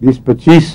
20-25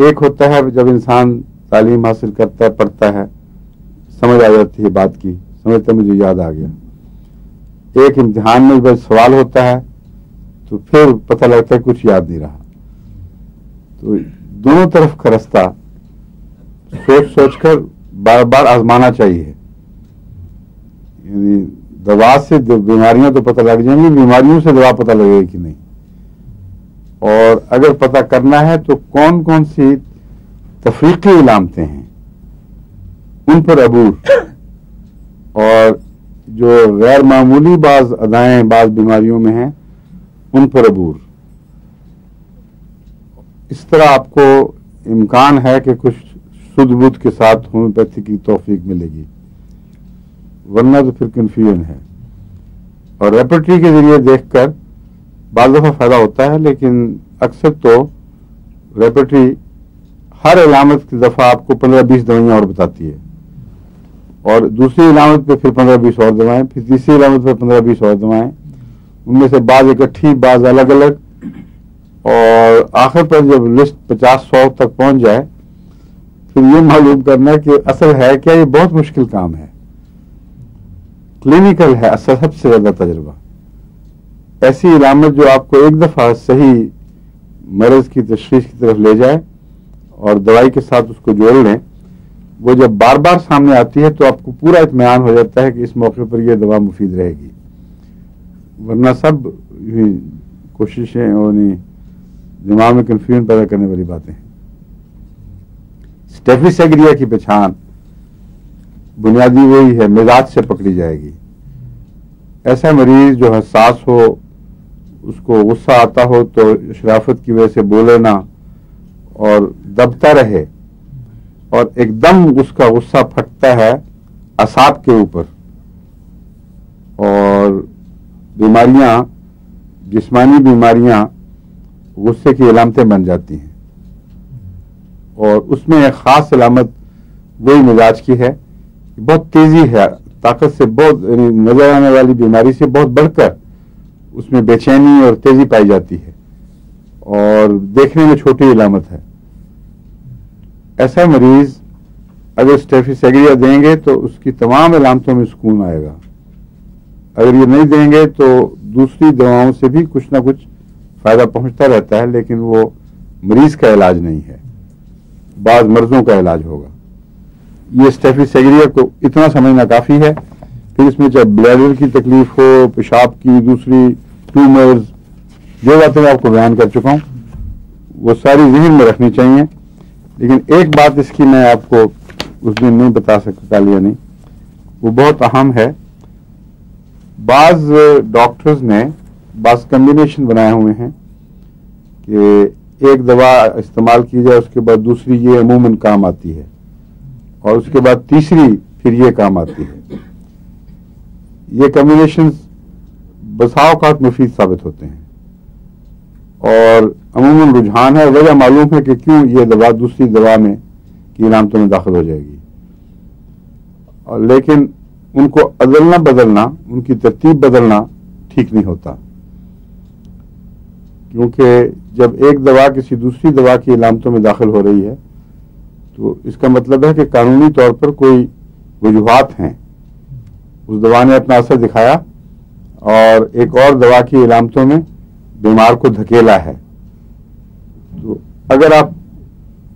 ایک ہوتا ہے جب انسان تعلیم حاصل کرتا ہے، پڑھتا ہے، سمجھ آ جاتی ہے بات کی، سمجھتا مجھے یاد آ گیا. ایک امتحان میں جب سوال ہوتا ہے تو پھر پتہ لگتا ہے کچھ یاد نہیں رہا. تو دونوں طرف کا رستہ سوچ سوچ کر بار بار آزمانا چاہیے. یعنی دوا سے بیماریاں تو پتہ لگ جائیں گی، بیماریوں سے دوا پتہ لگے گی کہ نہیں. اور اگر پتہ کرنا ہے تو کون کون سی تفریقی علامتیں ہیں ان پر عبور، اور جو غیر معمولی بعض ادائیں بعض بیماریوں میں ہیں ان پر عبور. اس طرح آپ کو امکان ہے کہ کچھ سدھ بدھ کے ساتھ ہومیوپیتھی کی توفیق ملے گی، ورنہ تو پھر کنفیوژن ہے. اور ریپرٹری کے ذریعے دیکھ کر بعض دفعہ فائدہ ہوتا ہے، لیکن اکثر تو ریپرٹری ہر علامت کی دفعہ آپ کو 15-20 دوائیاں اور بتاتی ہے، اور دوسری علامت پہ پھر 15-20 اور دوائیں، پھر تیسری علامت پہ 15-20 اور دوائیں، ان میں سے بعض اکٹھی بعض الگ الگ، اور آخر پر جب لسٹ 50-100 تک پہنچ جائے پھر یہ معلوم کرنا کہ اصل ہے کیا. یہ بہت مشکل کام ہے، کلینکل ہے اصل سب سے زیادہ تجربہ. ایسی علامت جو آپ کو ایک دفعہ صحیح مرض کی تشخیص کی طرف لے جائے اور دوائی کے ساتھ اس کو جوڑ لیں، وہ جب بار بار سامنے آتی ہے تو آپ کو پورا اطمینان ہو جاتا ہے کہ اس موقع پر یہ دوا مفید رہے گی. ورنہ سب کوششیں اور دماغ میں کنفیوژن پیدا کرنے والی باتیں ہیں. اسٹیفیسیگریا کی پہچان بنیادی وہی ہے، مزاج سے پکڑی جائے گی. ایسا مریض جو حساس ہو، اس کو غصہ آتا ہو تو شرافت کی وجہ سے بولے نہ اور دبتا رہے، اور ایک دم اس کا غصہ پھٹتا ہے اعصاب کے اوپر، اور بیماریاں، جسمانی بیماریاں غصے کی علامتیں بن جاتی ہیں. اور اس میں ایک خاص علامت وہی مزاج کی ہے، بہت تیزی ہے، طاقت سے بہت نظر آنے والی بیماری سے بہت بڑھ کر اس میں بے چینی اور تیزی پائی جاتی ہے، اور دیکھنے میں چھوٹی علامت ہے. ایسا مریض اگر اسٹیفیسیگریا دیں گے تو اس کی تمام علامتوں میں سکون آئے گا. اگر یہ نہیں دیں گے تو دوسری دواؤں سے بھی کچھ نہ کچھ فائدہ پہنچتا رہتا ہے، لیکن وہ مریض کا علاج نہیں ہے، بعض مرضوں کا علاج ہوگا. یہ اسٹیفیسیگریا کو اتنا سمجھنا کافی ہے. پھر اس میں چاہے بلیڈر کی تکلیف ہو، پیشاب کی، دوسری ٹیومرز، جو باتیں میں آپ کو بیان کر چکا ہوں وہ ساری ذہن میں رکھنی چاہیے. لیکن ایک بات اس کی میں آپ کو اس دن نہیں بتا سکتا یا نہیں، وہ بہت اہم ہے. بعض ڈاکٹرز نے بعض کمبینیشن بنائے ہوئے ہیں کہ ایک دوا استعمال کی جائے، اس کے بعد دوسری یہ عموماً کام آتی ہے، اور اس کے بعد تیسری پھر یہ کام آتی ہے. یہ کمبینیشنز بسا اوقات مفید ثابت ہوتے ہیں، اور عموماً رجحان ہے، وجہ معلوم ہے کہ کیوں یہ دوا دوسری دوا میں کی علامتوں میں داخل ہو جائے گی. اور لیکن ان کو عدلنا بدلنا، ان کی ترتیب بدلنا ٹھیک نہیں ہوتا، کیونکہ جب ایک دوا کسی دوسری دوا کی علامتوں میں داخل ہو رہی ہے تو اس کا مطلب ہے کہ قانونی طور پر کوئی وجوہات ہیں. اس دوا نے اپنا اثر دکھایا اور ایک اور دوا کی علامتوں میں بیمار کو دھکیلا ہے. تو اگر آپ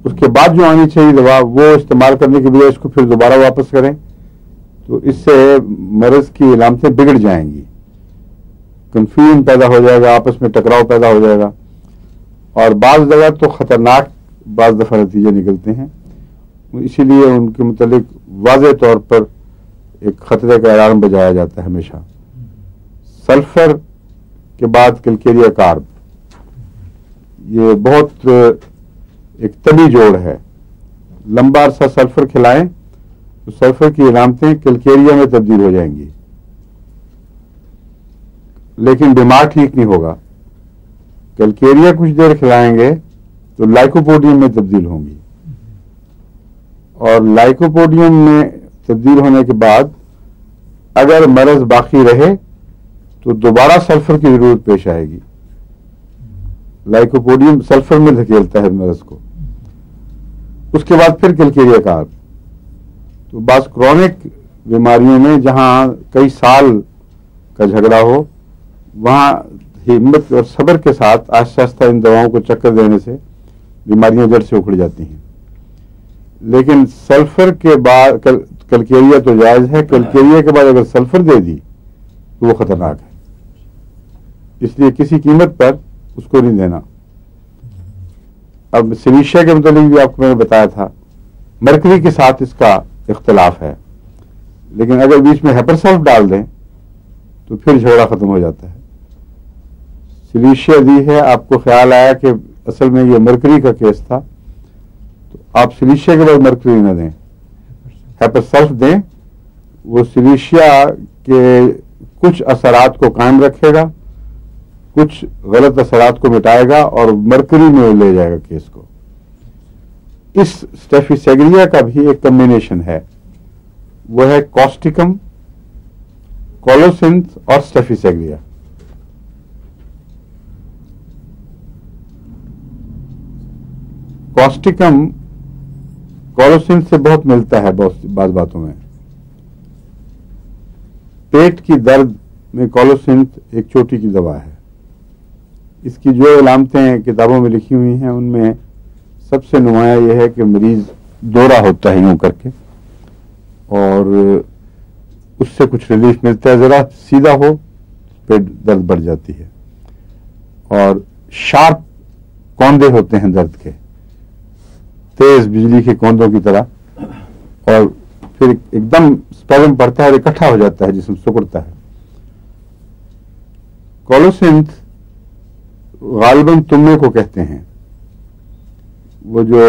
اس کے بعد جو آنی چاہیے دوا وہ استعمال کرنے کے بجائے اس کو پھر دوبارہ واپس کریں تو اس سے مرض کی علامتیں بگڑ جائیں گی، کنفیوژن پیدا ہو جائے گا، آپس میں ٹکراؤ پیدا ہو جائے گا، اور بعض جگہ تو خطرناک بعض دفعہ نتیجے نکلتے ہیں. اسی لیے ان کے متعلق واضح طور پر ایک خطرے کا الارم بجایا جاتا ہے ہمیشہ. سلفر کے بعد کلکیریا کارب، یہ بہت ایک طبی جوڑ ہے. لمبا عرصہ سلفر کھلائیں تو سلفر کی علامتیں کلکیریا میں تبدیل ہو جائیں گی، لیکن بیمار ٹھیک نہیں ہوگا. کلکیریا کچھ دیر کھلائیں گے تو لائکوپوڈیم میں تبدیل ہوں گی، اور لائکوپوڈیم میں تبدیل ہونے کے بعد اگر مرض باقی رہے تو دوبارہ سلفر کی ضرورت پیش آئے گی. لائکوپوڈیم سلفر میں دھکیلتا ہے مرض کو، اس کے بعد پھر کلکیریا کا عرب. تو بعض کرونک بیماریوں میں جہاں کئی سال کا جھگڑا ہو وہاں ہمت اور صبر کے ساتھ آہستہ آہستہ ان دواؤں کو چکر دینے سے بیماریاں جڑ سے اکھڑ جاتی ہیں. لیکن سلفر کے بعد کلکیریا تو جائز ہے، کلکیریا کے بعد اگر سلفر دے دی تو وہ خطرناک ہے، اس لیے کسی قیمت پر اس کو نہیں دینا. اب سلیشیا کے متعلق بھی آپ کو میں نے بتایا تھا، مرکری کے ساتھ اس کا اختلاف ہے، لیکن اگر بیچ میں ہیپر سلف ڈال دیں تو پھر جھگڑا ختم ہو جاتا ہے. سلیشیا دی ہے، آپ کو خیال آیا کہ اصل میں یہ مرکری کا کیس تھا، تو آپ سلیشیا کے بعد مرکری نہ دیں، ہیپر سلف دیں. وہ سلیشیا کے کچھ اثرات کو قائم رکھے گا، کچھ غلط اثرات کو مٹائے گا اور مرکری میں لے جائے گا کیس کو. اس اسٹیفیسیگریا کا بھی ایک کمبینیشن ہے، وہ ہے کاسٹیکم، کولوسنتھ اور اسٹیفیسیگریا. کاسٹیکم کولوسنتھ سے بہت ملتا ہے بعض باتوں میں. پیٹ کی درد میں کولوسنتھ ایک چوٹی کی دوا ہے. اس کی جو علامتیں کتابوں میں لکھی ہوئی ہیں ان میں سب سے نمایاں یہ ہے کہ مریض دورہ ہوتا ہے یوں کر کے، اور اس سے کچھ ریلیف ملتا ہے. ذرا سیدھا ہو پیٹ درد بڑھ جاتی ہے، اور شارپ کوندے ہوتے ہیں درد کے، تیز بجلی کے کوندوں کی طرح، اور پھر ایک دم اسپیزم پڑتا ہے اور اکٹھا ہو جاتا ہے، جسم سکڑتا ہے. کولوسنتھ غالباً تمے کو کہتے ہیں، وہ جو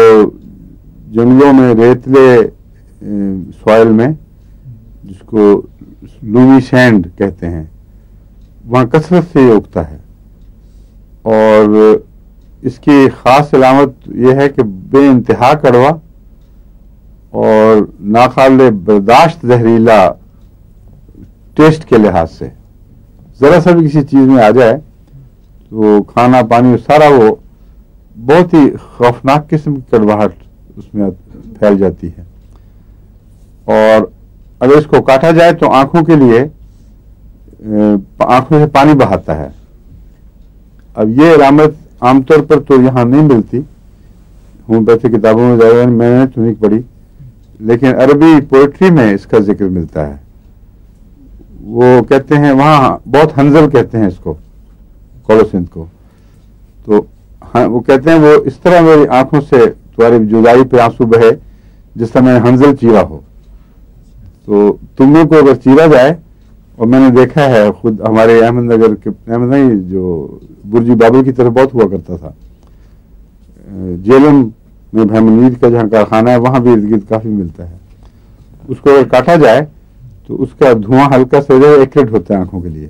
جنگلوں میں ریتلے سوائل میں جس کو لومی سینڈ کہتے ہیں وہاں کثرت سے یہ اگتا ہے. اور اس کی خاص علامت یہ ہے کہ بے انتہا کڑوا اور ناقابل برداشت زہریلا ٹیسٹ کے لحاظ سے. ذرا سا بھی کسی چیز میں آ جائے تو کھانا پانی سارا وہ بہت ہی خوفناک قسم کی کڑواہٹ اس میں پھیل جاتی ہے. اور اگر اس کو کاٹا جائے تو آنکھوں کے لیے آنکھوں سے پانی بہاتا ہے. اب یہ علامت عام طور پر تو یہاں نہیں ملتی، ہومیوپیتھی کتابوں میں زیادہ میں نے تو نہیں پڑھی، لیکن عربی پوئٹری میں اس کا ذکر ملتا ہے. وہ کہتے ہیں وہاں بہت ہنزل کہتے ہیں اس کو، کولوسنتھ کو. تو وہ کہتے ہیں وہ اس طرح میری آنکھوں سے تمہاری جدائی پہ آنسو بہے جس طرح میں ہنزل چیرا ہو. تو تمہیں کو اگر چیرا جائے، اور میں نے دیکھا ہے خود ہمارے احمد نگر کے، احمد نہیں جو برجی بابل کی طرف بہت ہوا کرتا تھا، جیلم میں بھیمنید کا جہاں کارخانہ ہے وہاں بھی ارد گرد کافی ملتا ہے. اس کو اگر کاٹا جائے تو اس کا دھواں ہلکا سے ایکریٹ ہوتا ہے آنکھوں کے لیے.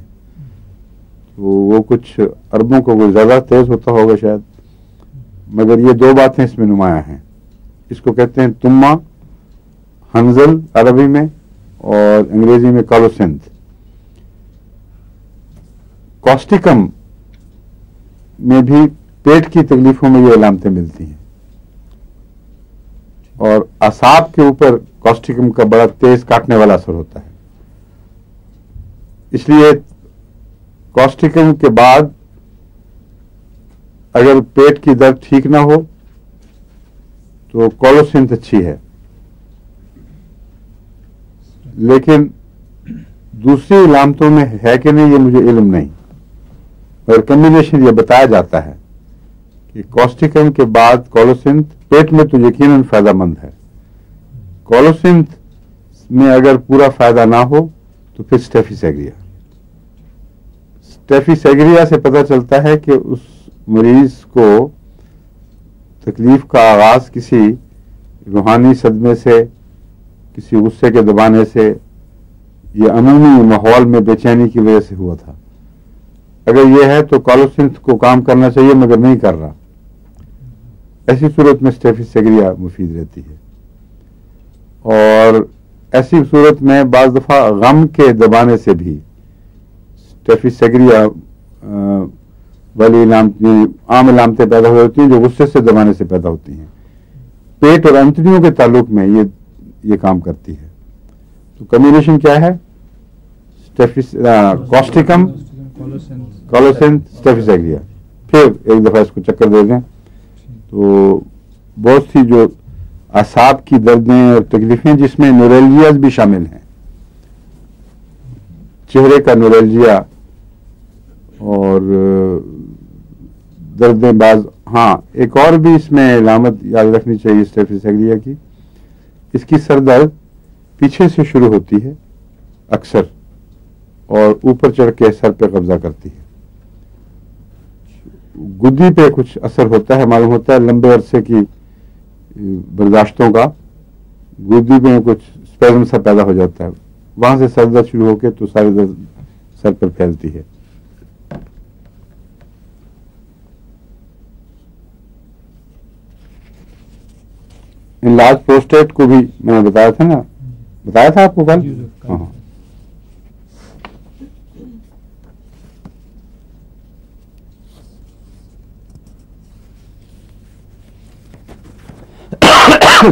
تو وہ کچھ عربوں کو وہ زیادہ تیز ہوتا ہوگا شاید، مگر یہ دو باتیں اس میں نمایاں ہیں. اس کو کہتے ہیں تما، ہنزل عربی میں، اور انگریزی میں کولوسنتھ. کاسٹیکم میں بھی پیٹ کی تکلیفوں میں یہ علامتیں ملتی ہیں، اور اعصاب کے اوپر کاسٹیکم کا بڑا تیز کاٹنے والا اثر ہوتا ہے. اس لیے کاسٹیکم کے بعد اگر پیٹ کی درد ٹھیک نہ ہو تو کولوسنتھ اچھی ہے. لیکن دوسری علامتوں میں ہے کہ نہیں یہ مجھے علم نہیں، اور کمبینیشن یہ بتایا جاتا ہے کہ کاسٹیکم کے بعد کولوسنتھ پیٹ میں تو یقیناً فائدہ مند ہے. کولوسنتھ میں اگر پورا فائدہ نہ ہو تو پھر اسٹیفیسیگریا. اسٹیفیسیگریا سے پتہ چلتا ہے کہ اس مریض کو تکلیف کا آغاز کسی روحانی صدمے سے، کسی غصے کے دبانے سے، یا عمومی ماحول میں بے چینی کی وجہ سے ہوا تھا. اگر یہ ہے تو کولوسنتھ کو کام کرنا چاہیے مگر نہیں کر رہا. ایسی صورت میں اسٹیفیسیگریا مفید رہتی ہے. اور ایسی صورت میں بعض دفعہ غم کے دبانے سے بھی اسٹیفیسیگریا والی عام علامتیں پیدا ہو ہوتی ہیں جو غصے سے دبانے سے پیدا ہوتی ہیں. پیٹ اور انتڑیوں کے تعلق میں یہ کام کرتی ہے. تو کمبینیشن کیا ہے؟ کاسٹیکم کالوسین اسٹیفیسیگریا. پھر ایک دفعہ اس کو چکر دے دیں تو بہت سی جو اعصاب کی دردیں اور تکلیفیں جس میں نوریلجیاز بھی شامل ہیں، چہرے کا نوریلجیا اور دردیں بعض. ہاں ایک اور بھی اس میں علامت یاد رکھنی چاہیے اسٹیفیسیگریا کی. اس کی سر درد پیچھے سے شروع ہوتی ہے اکثر اور اوپر چڑھ کے سر پہ قبضہ کرتی ہے. گدی پہ کچھ اثر ہوتا ہے، معلوم ہوتا ہے لمبے عرصے کی برداشتوں کا. گدی میں کچھ اسپیزم سا پیدا ہو جاتا ہے، وہاں سے سر درد شروع ہو کے تو سارے درد سر پر پھیلتی ہے. انلارج پروسٹیٹ کو بھی میں نے بتایا تھا نا، بتایا تھا آپ کو کل. ہاں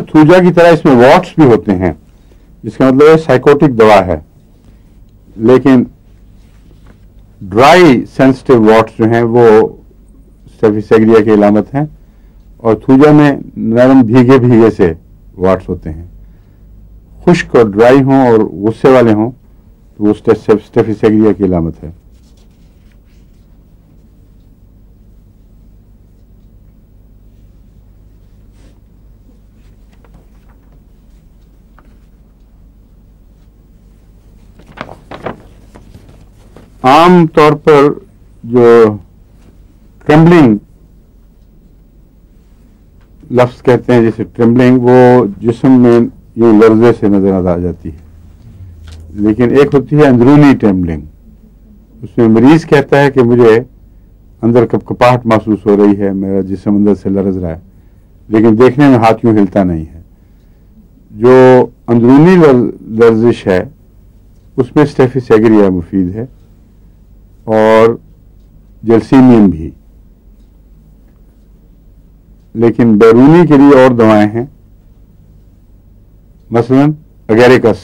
تھوجا کی طرح اس میں واٹس بھی ہوتے ہیں، جس کا مطلب ہے سائیکوٹک دوا ہے. لیکن ڈرائی سینسٹیو واٹس جو ہیں وہ اسٹیفیسیگریا کی علامت ہیں، اور تھوجا میں نرم بھیگے بھیگے سے واٹس ہوتے ہیں. خشک اور ڈرائی ہوں اور غصے والے ہوں تو وہ اسٹیفیسیگریا کی علامت ہے. عام طور پر جو ٹرمبلنگ لفظ کہتے ہیں، جیسے ٹرمبلنگ، وہ جسم میں یوں لرزے سے نظر آ جاتی ہے. لیکن ایک ہوتی ہے اندرونی ٹرمبلنگ. اس میں مریض کہتا ہے کہ مجھے اندر کپکپاہٹ محسوس ہو رہی ہے، میرا جسم اندر سے لرز رہا ہے، لیکن دیکھنے میں ہاتھ یوں ہلتا نہیں ہے. جو اندرونی لرزش ہے اس میں اسٹیفیسیگریا مفید ہے، اور جلسیمیم بھی. لیکن بیرونی کے لیے اور دوائیں ہیں، مثلا اگیریکس،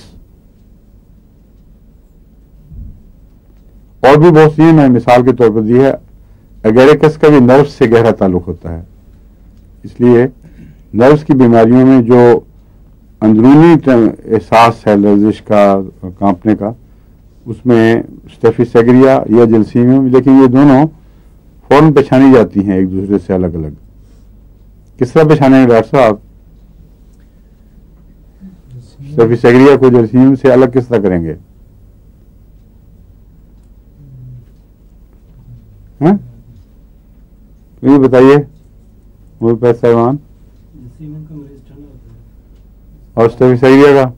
اور بھی بہت سی ہیں. میں مثال کے طور پر دی ہے. اگیریکس کا بھی نروس سے گہرا تعلق ہوتا ہے، اس لیے نروس کی بیماریوں میں جو اندرونی احساس ہے لرزش کا، کانپنے کا، اس میں اسٹیفیسیگریا یا جلسیمیم، لیکن یہ دونوں فوراً پہچانی جاتی ہیں ایک دوسرے سے الگ الگ. کس طرح پہچانے گے ڈاکٹر صاحب؟ اسٹیفیسیگریا کو جلسیمیم سے الگ کس طرح کریں گے؟ یہ بتائیے صاحبان. اور اسٹیفیسیگریا کا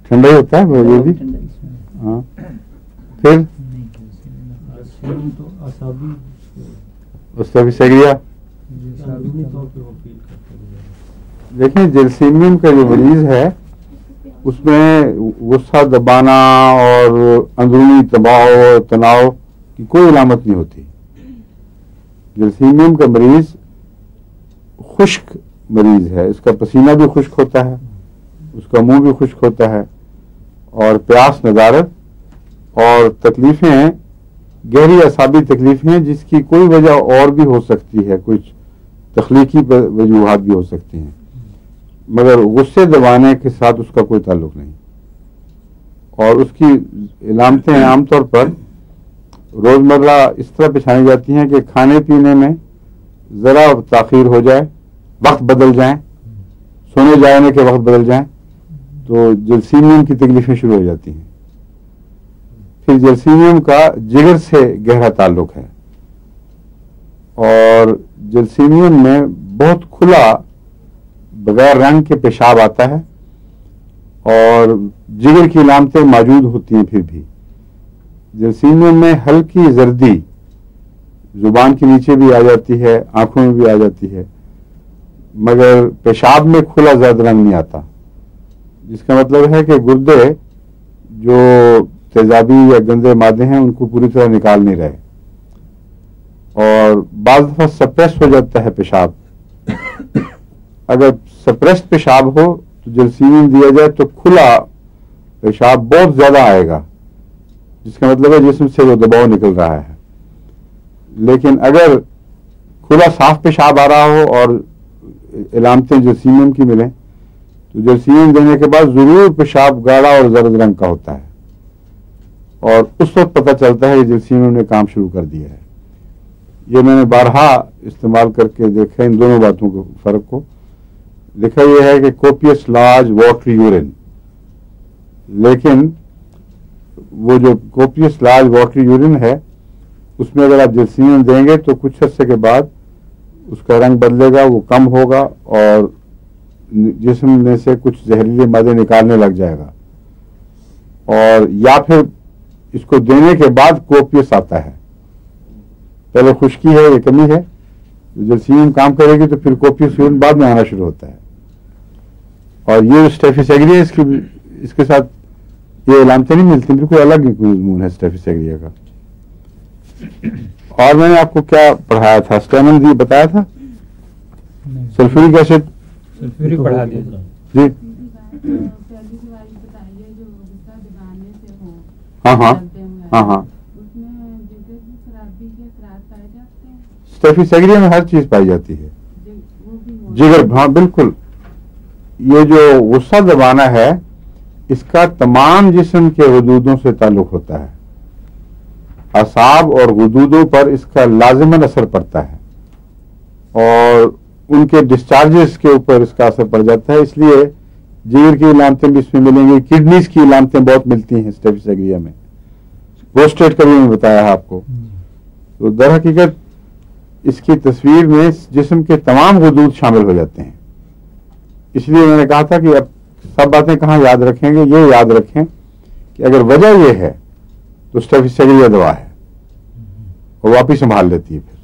ٹھنڈا ہی ہوتا ہے یہ بھی. ہاں پھر اسٹیفیسیگریا دیکھیں، جلسیمیم کا جو مریض ہے اس میں غصہ دبانا اور اندرونی دباؤ اور تناؤ کی کوئی علامت نہیں ہوتی. جلسیمیم کا مریض خشک مریض ہے، اس کا پسینہ بھی خشک ہوتا ہے، اس کا منہ بھی خشک ہوتا ہے، اور پیاس، ندارت اور تکلیفیں گہری اعصابی تکلیفیں جس کی کوئی وجہ اور بھی ہو سکتی ہے، کچھ تخلیقی وجوہات بھی ہو سکتی ہیں، مگر غصے دبانے کے ساتھ اس کا کوئی تعلق نہیں. اور اس کی علامتیں عام طور پر روزمرہ اس طرح پہچانی جاتی ہیں کہ کھانے پینے میں ذرا تاخیر ہو جائے، وقت بدل جائیں، سونے جانے کے وقت بدل جائیں تو جلسیمیم کی تکلیفیں شروع ہو جاتی ہیں. پھر جلسیمیم کا جگر سے گہرا تعلق ہے، اور جلسیمیم میں بہت کھلا بغیر رنگ کے پیشاب آتا ہے، اور جگر کی علامتیں موجود ہوتی ہیں. پھر بھی جلسیمیم میں ہلکی زردی زبان کے نیچے بھی آ جاتی ہے، آنکھوں میں بھی آ جاتی ہے، مگر پیشاب میں کھلا زرد رنگ نہیں آتا، جس کا مطلب ہے کہ گردے جو تیزابی یا گندے مادے ہیں ان کو پوری طرح نکال نہیں رہے. اور بعض دفعہ سپریس ہو جاتا ہے پیشاب. اگر سپریس پیشاب ہو تو جلسین دیا جائے تو کھلا پیشاب بہت زیادہ آئے گا، جس کا مطلب ہے جسم سے وہ دباؤ نکل رہا ہے. لیکن اگر کھلا صاف پیشاب آ رہا ہو اور علامتیں جلسیم کی ملیں تو جلسیم دینے کے بعد ضرور پیشاب گاڑھا اور زرد رنگ کا ہوتا ہے، اور اس وقت پتہ چلتا ہے کہ جلسیم نے کام شروع کر دیا ہے. یہ میں نے بارہا استعمال کر کے دیکھا ان دونوں باتوں کو، فرق کو. لکھا یہ ہے کہ کوپیس لارج واٹری یورین، لیکن وہ جو کوپیس لارج واٹری یورین ہے اس میں اگر آپ جلسین دیں گے تو کچھ عرصے کے بعد اس کا رنگ بدلے گا، وہ کم ہوگا اور جسم میں سے کچھ زہریلے مادے نکالنے لگ جائے گا. اور یا پھر اس کو دینے کے بعد کوپیس آتا ہے. پہلے خشکی ہے، یہ کمی ہے، جلسین کام کرے گی تو پھر کوپیس یورین بعد میں آنا شروع ہوتا ہے. اور یہ اسٹیفس ایگریا اس کے ساتھ یہ علامتیں نہیں ملتی، بالکل الگ ہی کوئی مضمون ہے اسٹیفس ایگریا کا. اور میں نے آپ کو کیا پڑھایا تھا؟ اسٹیمن دی بتایا تھا، سلفورک ایسڈ سلفورک پڑھا دیا جی. ہاں ہاں ہاں ہاں اسٹیفس ایگریا میں ہر چیز پائی جاتی ہے. جگر، ہاں بالکل. یہ جو غصہ دبانا ہے اس کا تمام جسم کے غدودوں سے تعلق ہوتا ہے. اعصاب اور غدودوں پر اس کا لازماً اثر پڑتا ہے اور ان کے ڈسچارجز کے اوپر اس کا اثر پڑ جاتا ہے. اس لیے جگر کی علامتیں بھی اس میں ملیں گی، کڈنیز کی علامتیں بہت ملتی ہیں اسٹیفس ایگریا میں. پروسٹیٹ کا بھی میں بتایا ہے آپ کو. تو در حقیقت اس کی تصویر میں جسم کے تمام غدود شامل ہو جاتے ہیں. اس لیے میں نے کہا تھا کہ اب سب باتیں کہاں یاد رکھیں گے، یہ یاد رکھیں کہ اگر وجہ یہ ہے تو اسٹیفس ایگریا دوا ہے اور واپس سنبھال لیتی ہے. پھر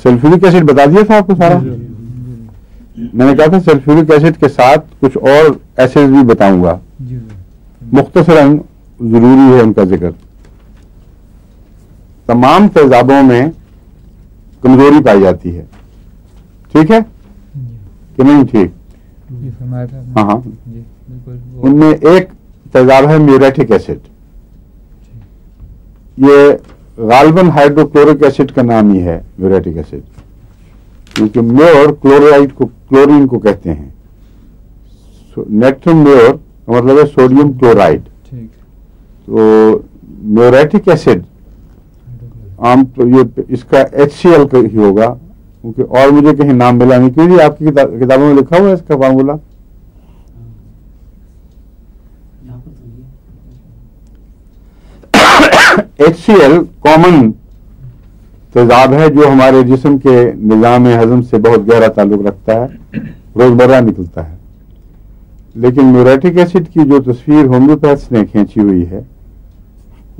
سلفورک ایسڈ بتا دیا تھا آپ کو سارا. میں نے کہا تھا سلفورک ایسڈ کے ساتھ کچھ اور ایسڈ بھی بتاؤں گا، مختصراً ضروری ہے ان کا ذکر. تمام تیزابوں میں کمزوری پائی جاتی ہے، ٹھیک ہے کہ نہیں؟ ٹھیک. ہاں ہاں. ان میں ایک تیزاب ہے میوریٹک ایسڈ. یہ غالباً ہائیڈروکلورک ایسڈ کا نام ہی ہے میوریٹک ایسڈ، کیونکہ میور کلورائڈ کو کلورین کو کہتے ہیں. نیٹرم میور کا مطلب ہے سوڈیم کلورائڈ. تو میوریٹک ایسڈ عام تو یہ اس کا HCl کا ہی ہوگا، کیونکہ اور مجھے کہیں نام ملا نہیں. کیوں جی آپ کی کتابوں میں لکھا ہوا ہے اس کا فارمولا؟ HCl کامن تیزاب ہے جو ہمارے جسم کے نظام ہضم سے بہت گہرا تعلق رکھتا ہے، روزمرہ نکلتا ہے. لیکن میوریٹک ایسڈ کی جو تصویر ہومیوپیتھس نے کھینچی ہوئی ہے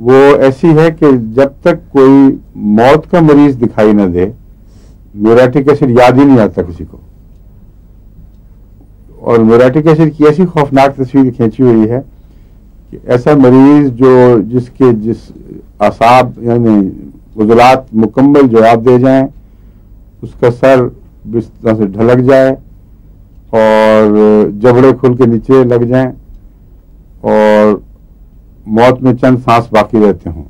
وہ ایسی ہے کہ جب تک کوئی موت کا مریض دکھائی نہ دے میوریٹک ایسڈ یاد ہی نہیں آتا کسی کو. اور میوریٹک ایسڈ کی ایسی خوفناک تصویر کھینچی ہوئی ہے کہ ایسا مریض جس اعصاب یعنی عضلات مکمل جواب دے جائیں، اس کا سر بستر سے ڈھلک جائے اور جبڑے کھل کے نیچے لگ جائیں اور موت میں چند سانس باقی رہتے ہوں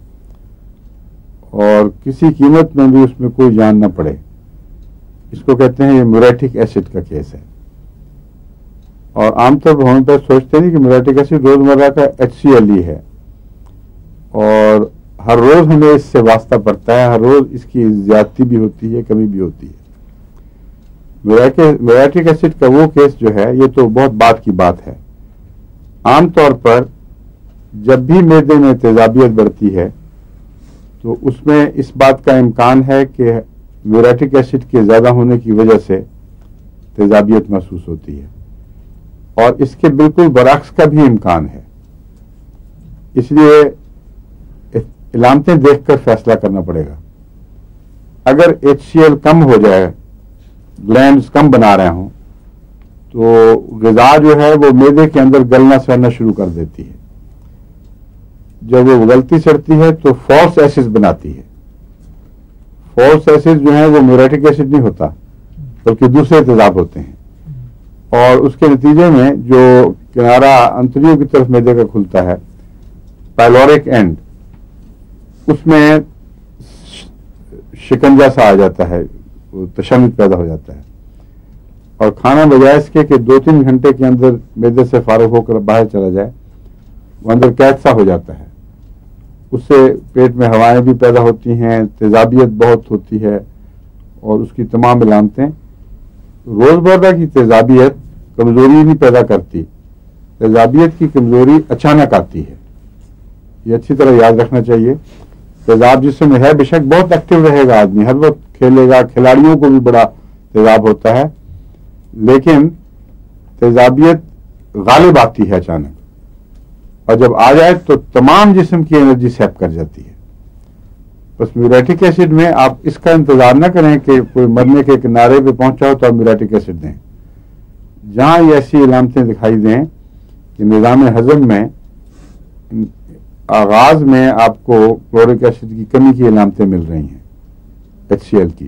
اور کسی قیمت میں بھی اس میں کوئی جان نہ پڑے. اس کو کہتے ہیں یہ میوریٹک ایسڈ کا کیس ہے. اور عام طور پر ہم پہ سوچتے نہیں کہ میوریٹک ایسڈ روزمرہ کا HCl ہی ہے، اور ہر روز ہمیں اس سے واسطہ پڑتا ہے، ہر روز اس کی زیادتی بھی ہوتی ہے، کمی بھی ہوتی ہے. میوریٹک ایسڈ کا وہ کیس جو ہے یہ تو بہت بعد کی بات ہے. عام طور پر جب بھی معدے میں تیزابیت بڑھتی ہے تو اس میں اس بات کا امکان ہے کہ میوریٹک ایسڈ کے زیادہ ہونے کی وجہ سے تیزابیت محسوس ہوتی ہے، اور اس کے بالکل برعکس کا بھی امکان ہے. اس لیے علامتیں دیکھ کر فیصلہ کرنا پڑے گا. اگر HCl کم ہو جائے، گلینڈز کم بنا رہے ہوں، تو غذا جو ہے وہ معدے کے اندر گلنا سڑنا شروع کر دیتی ہے. جب وہ گلتی سڑتی ہے تو فالس ایسڈ بناتی ہے. فالس ایسڈ جو ہیں وہ میوریٹک ایسڈ نہیں ہوتا بلکہ دوسرے تیزاب ہوتے ہیں، اور اس کے نتیجے میں جو کنارہ انتڑیوں کی طرف معدے کا کھلتا ہے پائلورک اینڈ، اس میں شکنجا سا آ جاتا ہے، تشنج پیدا ہو جاتا ہے، اور کھانا بجائے اس کے کہ 2-3 گھنٹے کے اندر معدے سے فارغ ہو کر باہر چلا جائے، وہ اندر قید سا ہو جاتا ہے. اس سے پیٹ میں ہوائیں بھی پیدا ہوتی ہیں، تیزابیت بہت ہوتی ہے، اور اس کی تمام علامتیں. روزمرہ کی تیزابیت کمزوری نہیں پیدا کرتی، تیزابیت کی کمزوری اچانک آتی ہے. یہ اچھی طرح یاد رکھنا چاہیے. تیزاب جسم میں ہے، بے شک بہت ایکٹیو رہے گا آدمی، ہر وقت کھیلے گا، کھلاڑیوں کو بھی بڑا تیزاب ہوتا ہے، لیکن تیزابیت غالب آتی ہے اچانک، اور جب آ جائے تو تمام جسم کی انرجی سیپ کر جاتی ہے. بس میوریٹک ایسڈ میں آپ اس کا انتظار نہ کریں کہ کوئی مرنے کے کنارے پہ پہنچا ہو تو آپ میوریٹک ایسڈ دیں. جہاں یہ ایسی علامتیں دکھائی دیں کہ نظام ہضم میں آغاز میں آپ کو کلورک ایسڈ کی کمی کی علامتیں مل رہی ہیں HCl کی،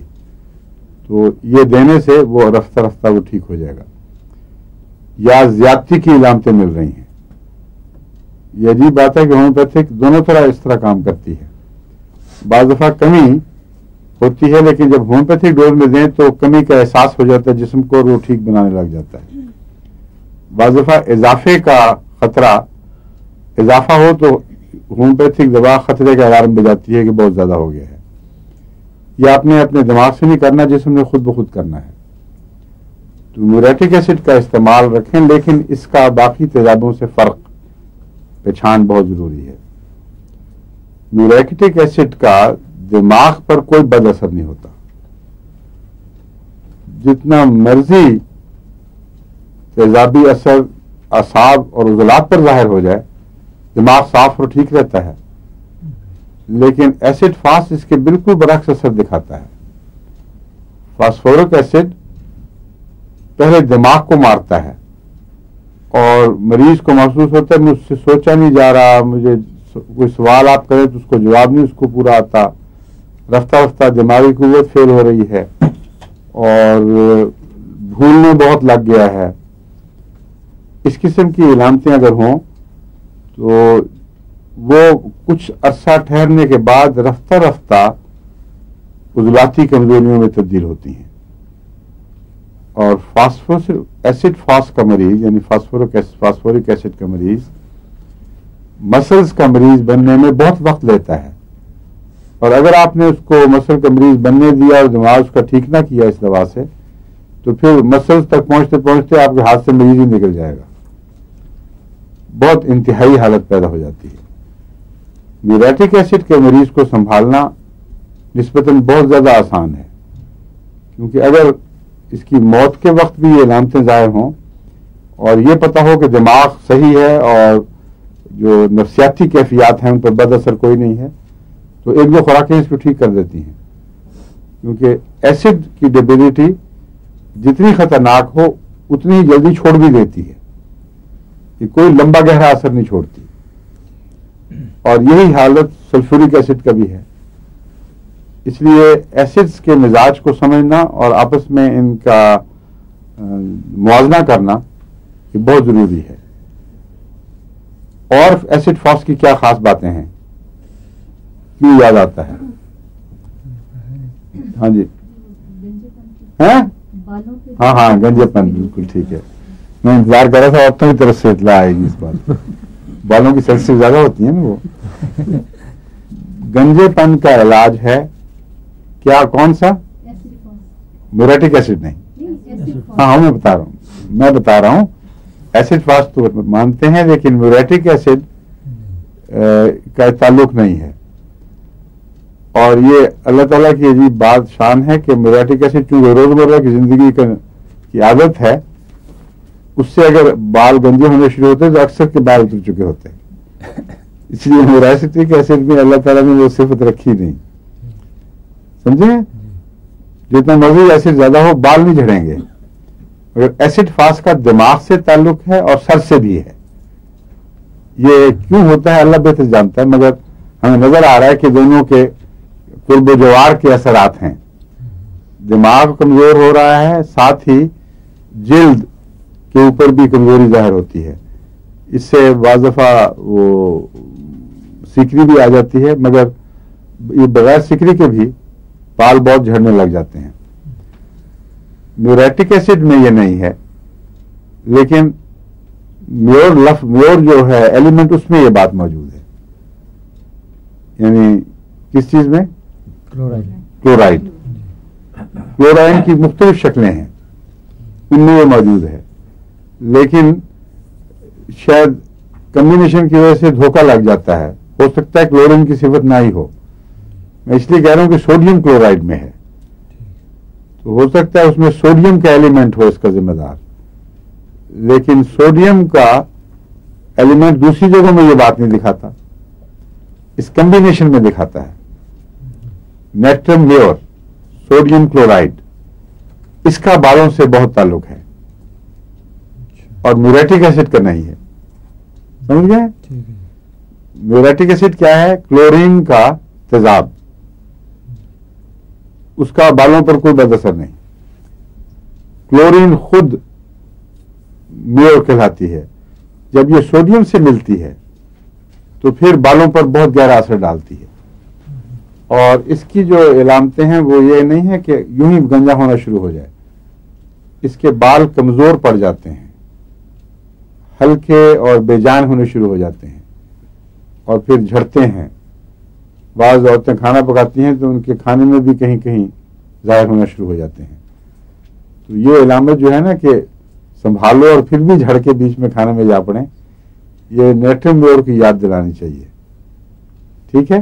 تو یہ دینے سے وہ رفتہ رفتہ وہ ٹھیک ہو جائے گا. یا زیادتی کی علامتیں مل رہی ہیں. یہ عجیب بات ہے کہ ہومیوپیتھک دونوں طرح اس طرح کام کرتی ہے. بعض دفعہ کمی ہوتی ہے، لیکن جب ہومیوپیتھک ڈوز میں دیں تو کمی کا احساس ہو جاتا ہے جسم کو، اور وہ ٹھیک بنانے لگ جاتا ہے. بعض دفعہ اضافے کا خطرہ، اضافہ ہو تو ہومیوپیتھک دوا خطرے کا الارم بجاتی ہے کہ بہت زیادہ ہو گیا ہے. یہ آپ نے اپنے دماغ سے نہیں کرنا، جسم نے خود بخود کرنا ہے. تو میوریٹک ایسڈ کا استعمال رکھیں، لیکن اس کا باقی تیزابوں سے فرق پہچان بہت ضروری ہے. میوریٹک ایسڈ کا دماغ پر کوئی بد اثر نہیں ہوتا. جتنا مرضی تیزابی اثر اعصاب اور عضلات پر ظاہر ہو جائے، دماغ صاف اور ٹھیک رہتا ہے، لیکن ایسڈ فاس اس کے بالکل برعکس اثر دکھاتا ہے. فاسفورک ایسڈ پہلے دماغ کو مارتا ہے، اور مریض کو محسوس ہوتا ہے مجھ سے سوچا نہیں جا رہا، مجھے کوئی سوال آپ کریں تو اس کو جواب نہیں اس کو پورا آتا، رفتہ رفتہ دماغی قوت فیل ہو رہی ہے، اور بھولنے بہت لگ گیا ہے. اس قسم کی علامتیں اگر ہوں تو وہ کچھ عرصہ ٹھہرنے کے بعد رفتہ رفتہ عضلاتی کمزوریوں میں تبدیل ہوتی ہیں. اور ایسڈ فاس کا مریض، یعنی فاسفورک ایسڈ کا مریض مسلز کا مریض بننے میں بہت وقت لیتا ہے، اور اگر آپ نے اس کو مسل کا مریض بننے دیا اور دماغ اس کا ٹھیک نہ کیا اس دوا سے، تو پھر مسلز تک پہنچتے پہنچتے آپ کے ہاتھ سے مریض ہی نکل جائے گا. بہت انتہائی حالت پیدا ہو جاتی ہے. میوریٹک ایسڈ کے مریض کو سنبھالنا نسبتاً بہت زیادہ آسان ہے، کیونکہ اگر اس کی موت کے وقت بھی یہ علامتیں ظاہر ہوں اور یہ پتہ ہو کہ دماغ صحیح ہے اور جو نفسیاتی کیفیات ہیں ان پر بد اثر کوئی نہیں ہے، تو 1-2 خوراکیں اس کو ٹھیک کر دیتی ہیں. کیونکہ ایسڈ کی ڈیبلٹی جتنی خطرناک ہو اتنی ہی جلدی چھوڑ بھی دیتی ہے، کہ کوئی لمبا گہرا اثر نہیں چھوڑتی. اور یہی حالت سلفورک ایسڈ کا بھی ہے. اس لیے ایسڈز کے مزاج کو سمجھنا اور آپس میں ان کا موازنہ کرنا یہ بہت ضروری ہے. اور ایسڈ فاس کی کیا خاص باتیں ہیں، کیوں یاد آتا ہے؟ ہاں جی، ہاں گنجے پن، بالکل ٹھیک ہے. میں انتظار کر رہا تھا عورتوں کی طرف سے اطلاع آئے گی اس بات. بالوں کی سینسٹیو زیادہ ہوتی ہیں نا وہ. گنجے پن کا علاج ہے کیا؟ کون سا؟ میوریٹک ایسڈ نہیں. ہاں میں بتا رہا ہوں ایسڈ فاس تو مانتے ہیں، لیکن میوریٹک ایسڈ کا تعلق نہیں ہے. اور یہ اللہ تعالیٰ کی عجیب بات شان ہے کہ میوریٹک ایسڈ چونکہ روزمرہ کی زندگی کی عادت ہے، اس سے اگر بال گنجے ہونے شروع ہوتے ہیں تو اکثر کے بال اتر چکے ہوتے ہیں. اس لیے میوریٹک ایسڈ میں اللہ تعالیٰ نے وہ صفت رکھی نہیں. سمجھے؟ جتنا مرضی ایسڈ زیادہ ہو بال نہیں جھڑیں گے. مگر ایسڈ فاس کا دماغ سے تعلق ہے اور سر سے بھی ہے. یہ کیوں ہوتا ہے اللہ بہتر جانتا ہے، مگر ہمیں نظر آ رہا ہے کہ دونوں کے قرب و جوار کے اثرات ہیں. دماغ کمزور ہو رہا ہے، ساتھ ہی جلد کے اوپر بھی کمزوری ظاہر ہوتی ہے. اس سے بعض دفعہ وہ سیکری بھی آ جاتی ہے، مگر یہ بغیر سیکری کے بھی بال بہت جھڑنے لگ جاتے ہیں. میوریٹک ایسڈ میں یہ نہیں ہے، لیکن میور جو ہے ایلیمنٹ، اس میں یہ بات موجود ہے. یعنی کس چیز میں؟ کلورائڈ. کلورائن کی مختلف شکلیں ہیں، ان میں یہ موجود ہے، لیکن شاید کمبینیشن کی وجہ سے دھوکہ لگ جاتا ہے. ہو سکتا ہے کلورین کی صفت نہ ہی ہو. میں اس لیے کہہ رہا ہوں کہ سوڈیم کلورائڈ میں ہے، تو ہو سکتا ہے اس میں سوڈیم کا ایلیمنٹ ہو اس کا ذمہ دار، لیکن سوڈیم کا ایلیمنٹ دوسری جگہوں میں یہ بات نہیں دکھاتا، اس کمبینیشن میں دکھاتا ہے. نیٹرم میور سوڈیم کلورائڈ، اس کا بالوں سے بہت تعلق ہے اور میوریٹک ایسڈ کا نہیں ہے. سمجھ گئے؟ میوریٹک ایسڈ کیا ہے؟ کلورین کا تیزاب، اس کا بالوں پر کوئی بد اثر نہیں. کلورین خود میور کہلاتی ہے. جب یہ سوڈیم سے ملتی ہے تو پھر بالوں پر بہت گہرا اثر ڈالتی ہے. اور اس کی جو علامتیں ہیں وہ یہ نہیں ہے کہ یوں ہی گنجا ہونا شروع ہو جائے. اس کے بال کمزور پڑ جاتے ہیں، ہلکے اور بے جان ہونے شروع ہو جاتے ہیں، اور پھر جھڑتے ہیں. بعض عورتیں کھانا پکاتی ہیں تو ان کے کھانے میں بھی کہیں کہیں ظاہر ہونا شروع ہو جاتے ہیں. تو یہ علامت جو ہے نا کہ سنبھالو اور پھر بھی جھڑ کے بیچ میں کھانے میں جا پڑیں، یہ نیٹرم میور کی یاد دلانی چاہیے. ٹھیک ہے؟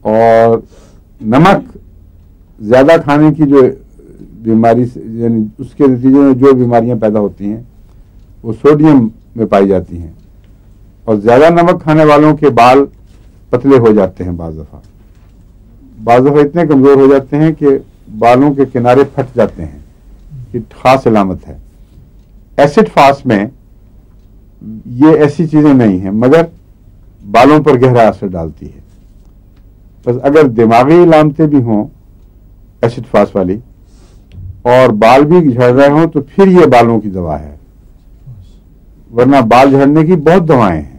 اور نمک زیادہ کھانے کی جو بیماری، یعنی اس کے نتیجے میں جو بیماریاں پیدا ہوتی ہیں وہ سوڈیم میں پائی جاتی ہیں. اور زیادہ نمک کھانے والوں کے بال پتلے ہو جاتے ہیں، بعض دفعہ اتنے کمزور ہو جاتے ہیں کہ بالوں کے کنارے پھٹ جاتے ہیں. یہ خاص علامت ہے. ایسڈ فاس میں یہ ایسی چیزیں نہیں ہیں، مگر بالوں پر گہرا اثر ڈالتی ہے. بس اگر دماغی علامتیں بھی ہوں ایسڈ فاس والی اور بال بھی جھڑ رہے ہوں تو پھر یہ بالوں کی دوا ہے، ورنہ بال جھڑنے کی بہت دوائیں ہیں.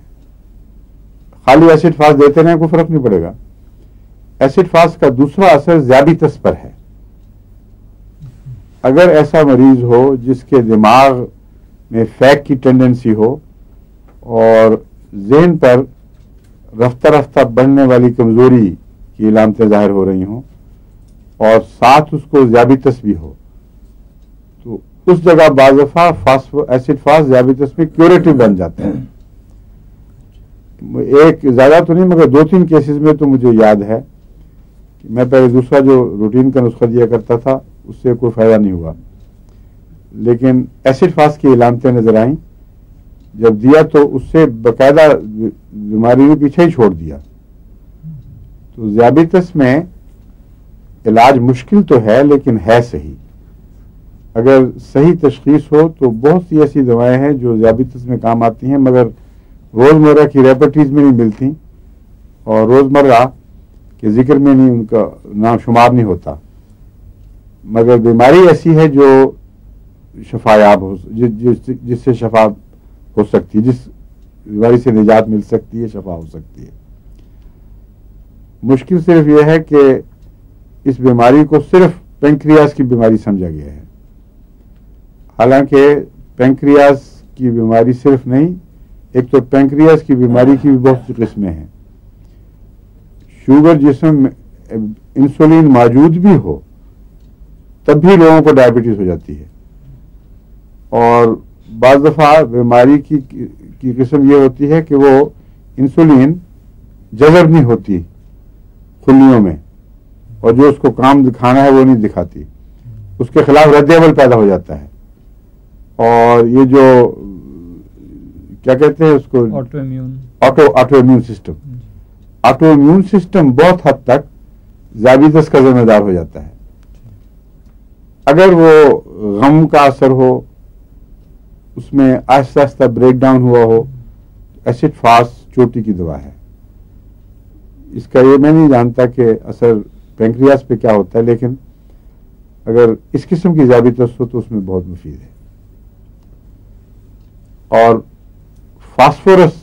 خالی ایسڈ فاس دیتے رہیں کوئی فرق نہیں پڑے گا. ایسڈ فاس کا دوسرا اثر ذیابیطس پر ہے. اگر ایسا مریض ہو جس کے دماغ میں فیک کی ٹینڈنسی ہو اور ذہن پر رفتہ رفتہ بڑھنے والی کمزوری کی علامتیں ظاہر ہو رہی ہوں اور ساتھ اس کو ذیابیطس بھی ہو، تو اس جگہ بعض دفعہ ایسڈ فاس ذیابیطس میں کیوریٹو بن جاتے ہیں. ایک زیادہ تو نہیں مگر 2-3 کیسز میں تو مجھے یاد ہے کہ میں پہلے دوسرا جو روٹین کا نسخہ دیا کرتا تھا اس سے کوئی فائدہ نہیں ہوا، لیکن ایسڈ فاس کی علامتیں نظر آئیں. جب دیا تو اس سے باقاعدہ بیماری نے پیچھے ہی چھوڑ دیا. تو ذیابیطس میں علاج مشکل تو ہے لیکن ہے صحیح. اگر صحیح تشخیص ہو تو بہت سی ایسی دوائیں ہیں جو ذیابیطس میں کام آتی ہیں، مگر روزمرہ کی ریپرٹیز میں نہیں ملتی اور روزمرہ کے ذکر میں نہیں ان کا نام شمار نہیں ہوتا. مگر بیماری ایسی ہے جو شفایاب ہو، جس سے شفا ہو سکتی ہے، جس بیماری سے نجات مل سکتی ہے، شفا ہو سکتی ہے. مشکل صرف یہ ہے کہ اس بیماری کو صرف پینکریاس کی بیماری سمجھا گیا ہے، حالانکہ پینکریاس کی بیماری صرف نہیں، ایک تو پینکریاس کی بیماری کی بھی بہت سی قسمیں ہیں. شوگر جسم میں انسولین موجود بھی ہو تب بھی لوگوں کو ڈائبٹیز ہو جاتی ہے. اور بعض دفعہ بیماری کی قسم یہ ہوتی ہے کہ وہ انسولین جذب نہیں ہوتی خلیوں میں، اور جو اس کو کام دکھانا ہے وہ نہیں دکھاتی، اس کے خلاف رد عمل پیدا ہو جاتا ہے. اور یہ جو کیا کہتے ہیں اس کو، auto immune system, auto immune system بہت حد تک ذیابیطس کا ذمہ دار ہو جاتا ہے. اگر وہ غم کا اثر ہو، اس میں آہستہ آہستہ بریک ڈاؤن ہوا ہو، ایسڈ فاس چوٹی کی دوا ہے. اس کا یہ میں نہیں جانتا کہ اثر پینکریاس پہ کیا ہوتا ہے، لیکن اگر اس قسم کی ذیابیطس ہو تو اس میں بہت مفید ہے. اور فاسفورس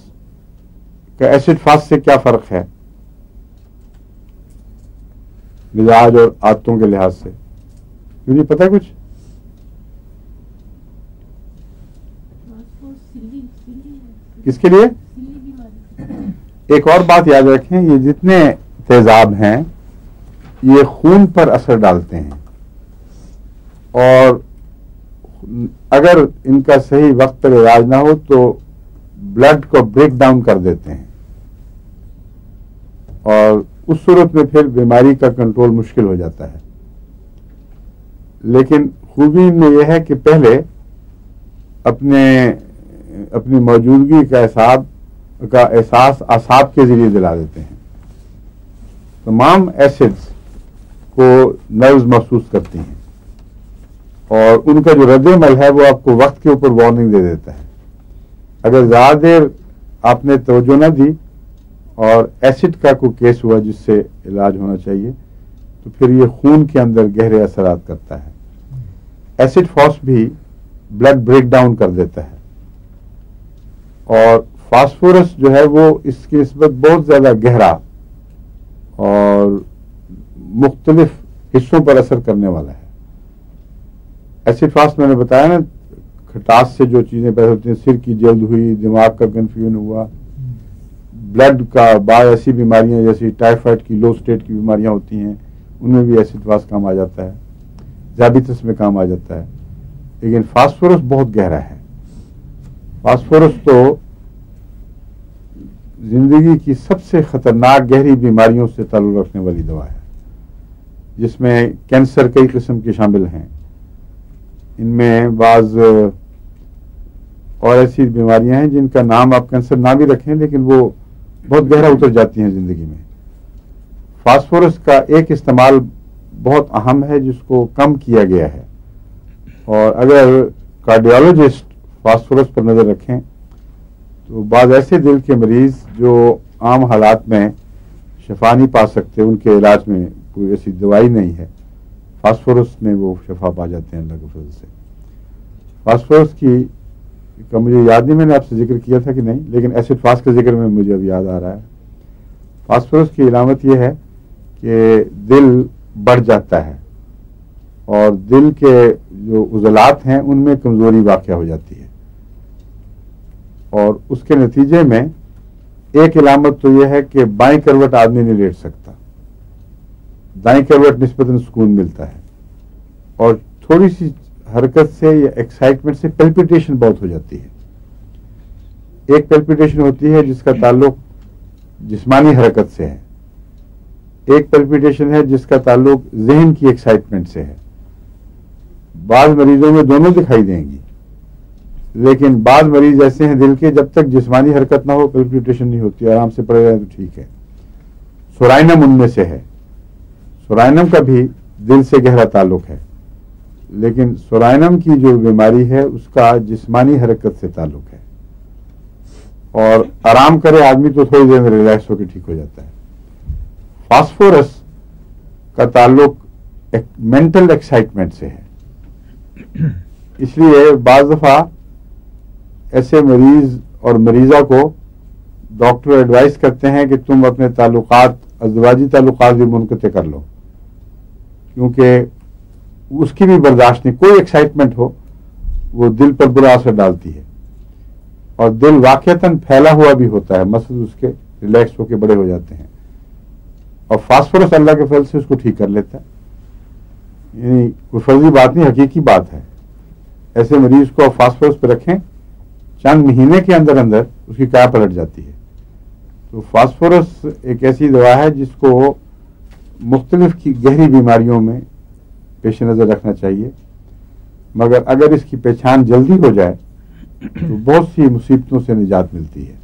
کا ایسڈ فاس سے کیا فرق ہے مزاج اور عادتوں کے لحاظ سے؟ کیوں نہیں پتا کچھ؟ کس کے لیے؟ ایک اور بات یاد رکھیں، یہ جتنے تیزاب ہیں یہ خون پر اثر ڈالتے ہیں، اور اگر ان کا صحیح وقت پر علاج نہ ہو تو بلڈ کو بریک ڈاؤن کر دیتے ہیں، اور اس صورت میں پھر بیماری کا کنٹرول مشکل ہو جاتا ہے. لیکن خوبی ان میں یہ ہے کہ پہلے اپنی موجودگی کا احساس اعصاب کے ذریعے دلا دیتے ہیں. تمام ایسڈز کو نروز محسوس کرتی ہیں، اور ان کا جو رد عمل ہے وہ آپ کو وقت کے اوپر وارننگ دے دیتا ہے. اگر زیادہ دیر آپ نے توجہ نہ دی اور ایسڈ کا کوئی کیس ہوا جس سے علاج ہونا چاہیے تو پھر یہ خون کے اندر گہرے اثرات کرتا ہے. ایسڈ فاس بھی بلڈ بریک ڈاؤن کر دیتا ہے، اور فاسفورس جو ہے وہ اس کی نسبت بہت زیادہ گہرا اور مختلف حصوں پر اثر کرنے والا ہے. ایسڈ فاس میں نے بتایا نا، کھٹاس سے جو چیزیں پیدا ہوتی ہیں، سر کی جلد ہوئی، دماغ کا کنفیوژن ہوا، بلڈ کا بعض ایسی بیماریاں جیسے ٹائیفائڈ کی لو سٹیٹ کی بیماریاں ہوتی ہیں، ان میں بھی ایسڈ فاس کام آ جاتا ہے، ذیابیطس میں کام آ جاتا ہے. لیکن فاسفورس بہت گہرا ہے. فاسفورس تو زندگی کی سب سے خطرناک گہری بیماریوں سے تعلق رکھنے والی دوا ہے، جس میں کینسر کئی قسم کے شامل ہیں. ان میں بعض اور ایسی بیماریاں ہیں جن کا نام آپ کینسر نہ بھی رکھیں لیکن وہ بہت گہرا اتر جاتی ہیں زندگی میں. فاسفورس کا ایک استعمال بہت اہم ہے جس کو کم کیا گیا ہے، اور اگر کارڈیالوجسٹ فاسفورس پر نظر رکھیں تو بعض ایسے دل کے مریض جو عام حالات میں شفا نہیں پا سکتے، ان کے علاج میں کوئی ایسی دوائی نہیں ہے، فاسفورس میں وہ شفا پا جاتے ہیں اللہ کے فضل سے. فاسفورس کا مجھے یاد نہیں میں نے آپ سے ذکر کیا تھا کہ نہیں، لیکن ایسڈ فاس کا ذکر میں مجھے اب یاد آ رہا ہے. فاسفورس کی علامت یہ ہے کہ دل بڑھ جاتا ہے، اور دل کے جو عضلات ہیں ان میں کمزوری واقع ہو جاتی ہے، اور اس کے نتیجے میں ایک علامت تو یہ ہے کہ بائیں کروٹ آدمی نہیں لیٹ سکتا، دائیں کروٹ نسبتاً سکون ملتا ہے، اور تھوڑی سی حرکت سے یا ایکسائٹمنٹ سے پیلپیٹیشن بہت ہو جاتی ہے. ایک پیلپیٹیشن ہوتی ہے جس کا تعلق جسمانی حرکت سے ہے، ایک پیلپیٹیشن ہے جس کا تعلق ذہن کی ایکسائٹمنٹ سے ہے. بعض مریضوں میں دونوں دکھائی دیں گی، لیکن بعض مریض ایسے ہیں دل کے جب تک جسمانی حرکت نہ ہو پیلپیٹیشن نہیں ہوتی، آرام سے پڑے رہے تو ٹھیک ہے. سورائنم ان میں سے ہے. سورائنم کا بھی دل سے گہرا تعلق ہے، لیکن سورائنم کی جو بیماری ہے اس کا جسمانی حرکت سے تعلق ہے، اور آرام کرے آدمی تو تھوڑی دیر میں ریلیکس ہو کے ٹھیک ہو جاتا ہے. فاسفورس کا تعلق مینٹل ایکسائٹمنٹ سے ہے. اس لیے بعض دفعہ ایسے مریض اور مریضہ کو ڈاکٹر ایڈوائز کرتے ہیں کہ تم اپنے تعلقات، ازدواجی تعلقات بھی منقطع کر لو، کیونکہ اس کی بھی برداشت نہیں، کوئی ایکسائٹمنٹ ہو وہ دل پر برا اثر ڈالتی ہے، اور دل واقعتاً پھیلا ہوا بھی ہوتا ہے، مسل اس کے ریلیکس ہو کے بڑے ہو جاتے ہیں، اور فاسفورس اللہ کے فضل سے اس کو ٹھیک کر لیتا ہے. یعنی کوئی فرضی بات نہیں، حقیقی بات ہے. ایسے مریض کو آپ فاسفورس پہ رکھیں، چند مہینے کے اندر اندر اس کی کیا پلٹ جاتی ہے. تو فاسفورس ایک ایسی دوا ہے جس کو مختلف کی گہری بیماریوں میں پیش نظر رکھنا چاہیے، مگر اگر اس کی پہچان جلدی ہو جائے تو بہت سی مصیبتوں سے نجات ملتی ہے.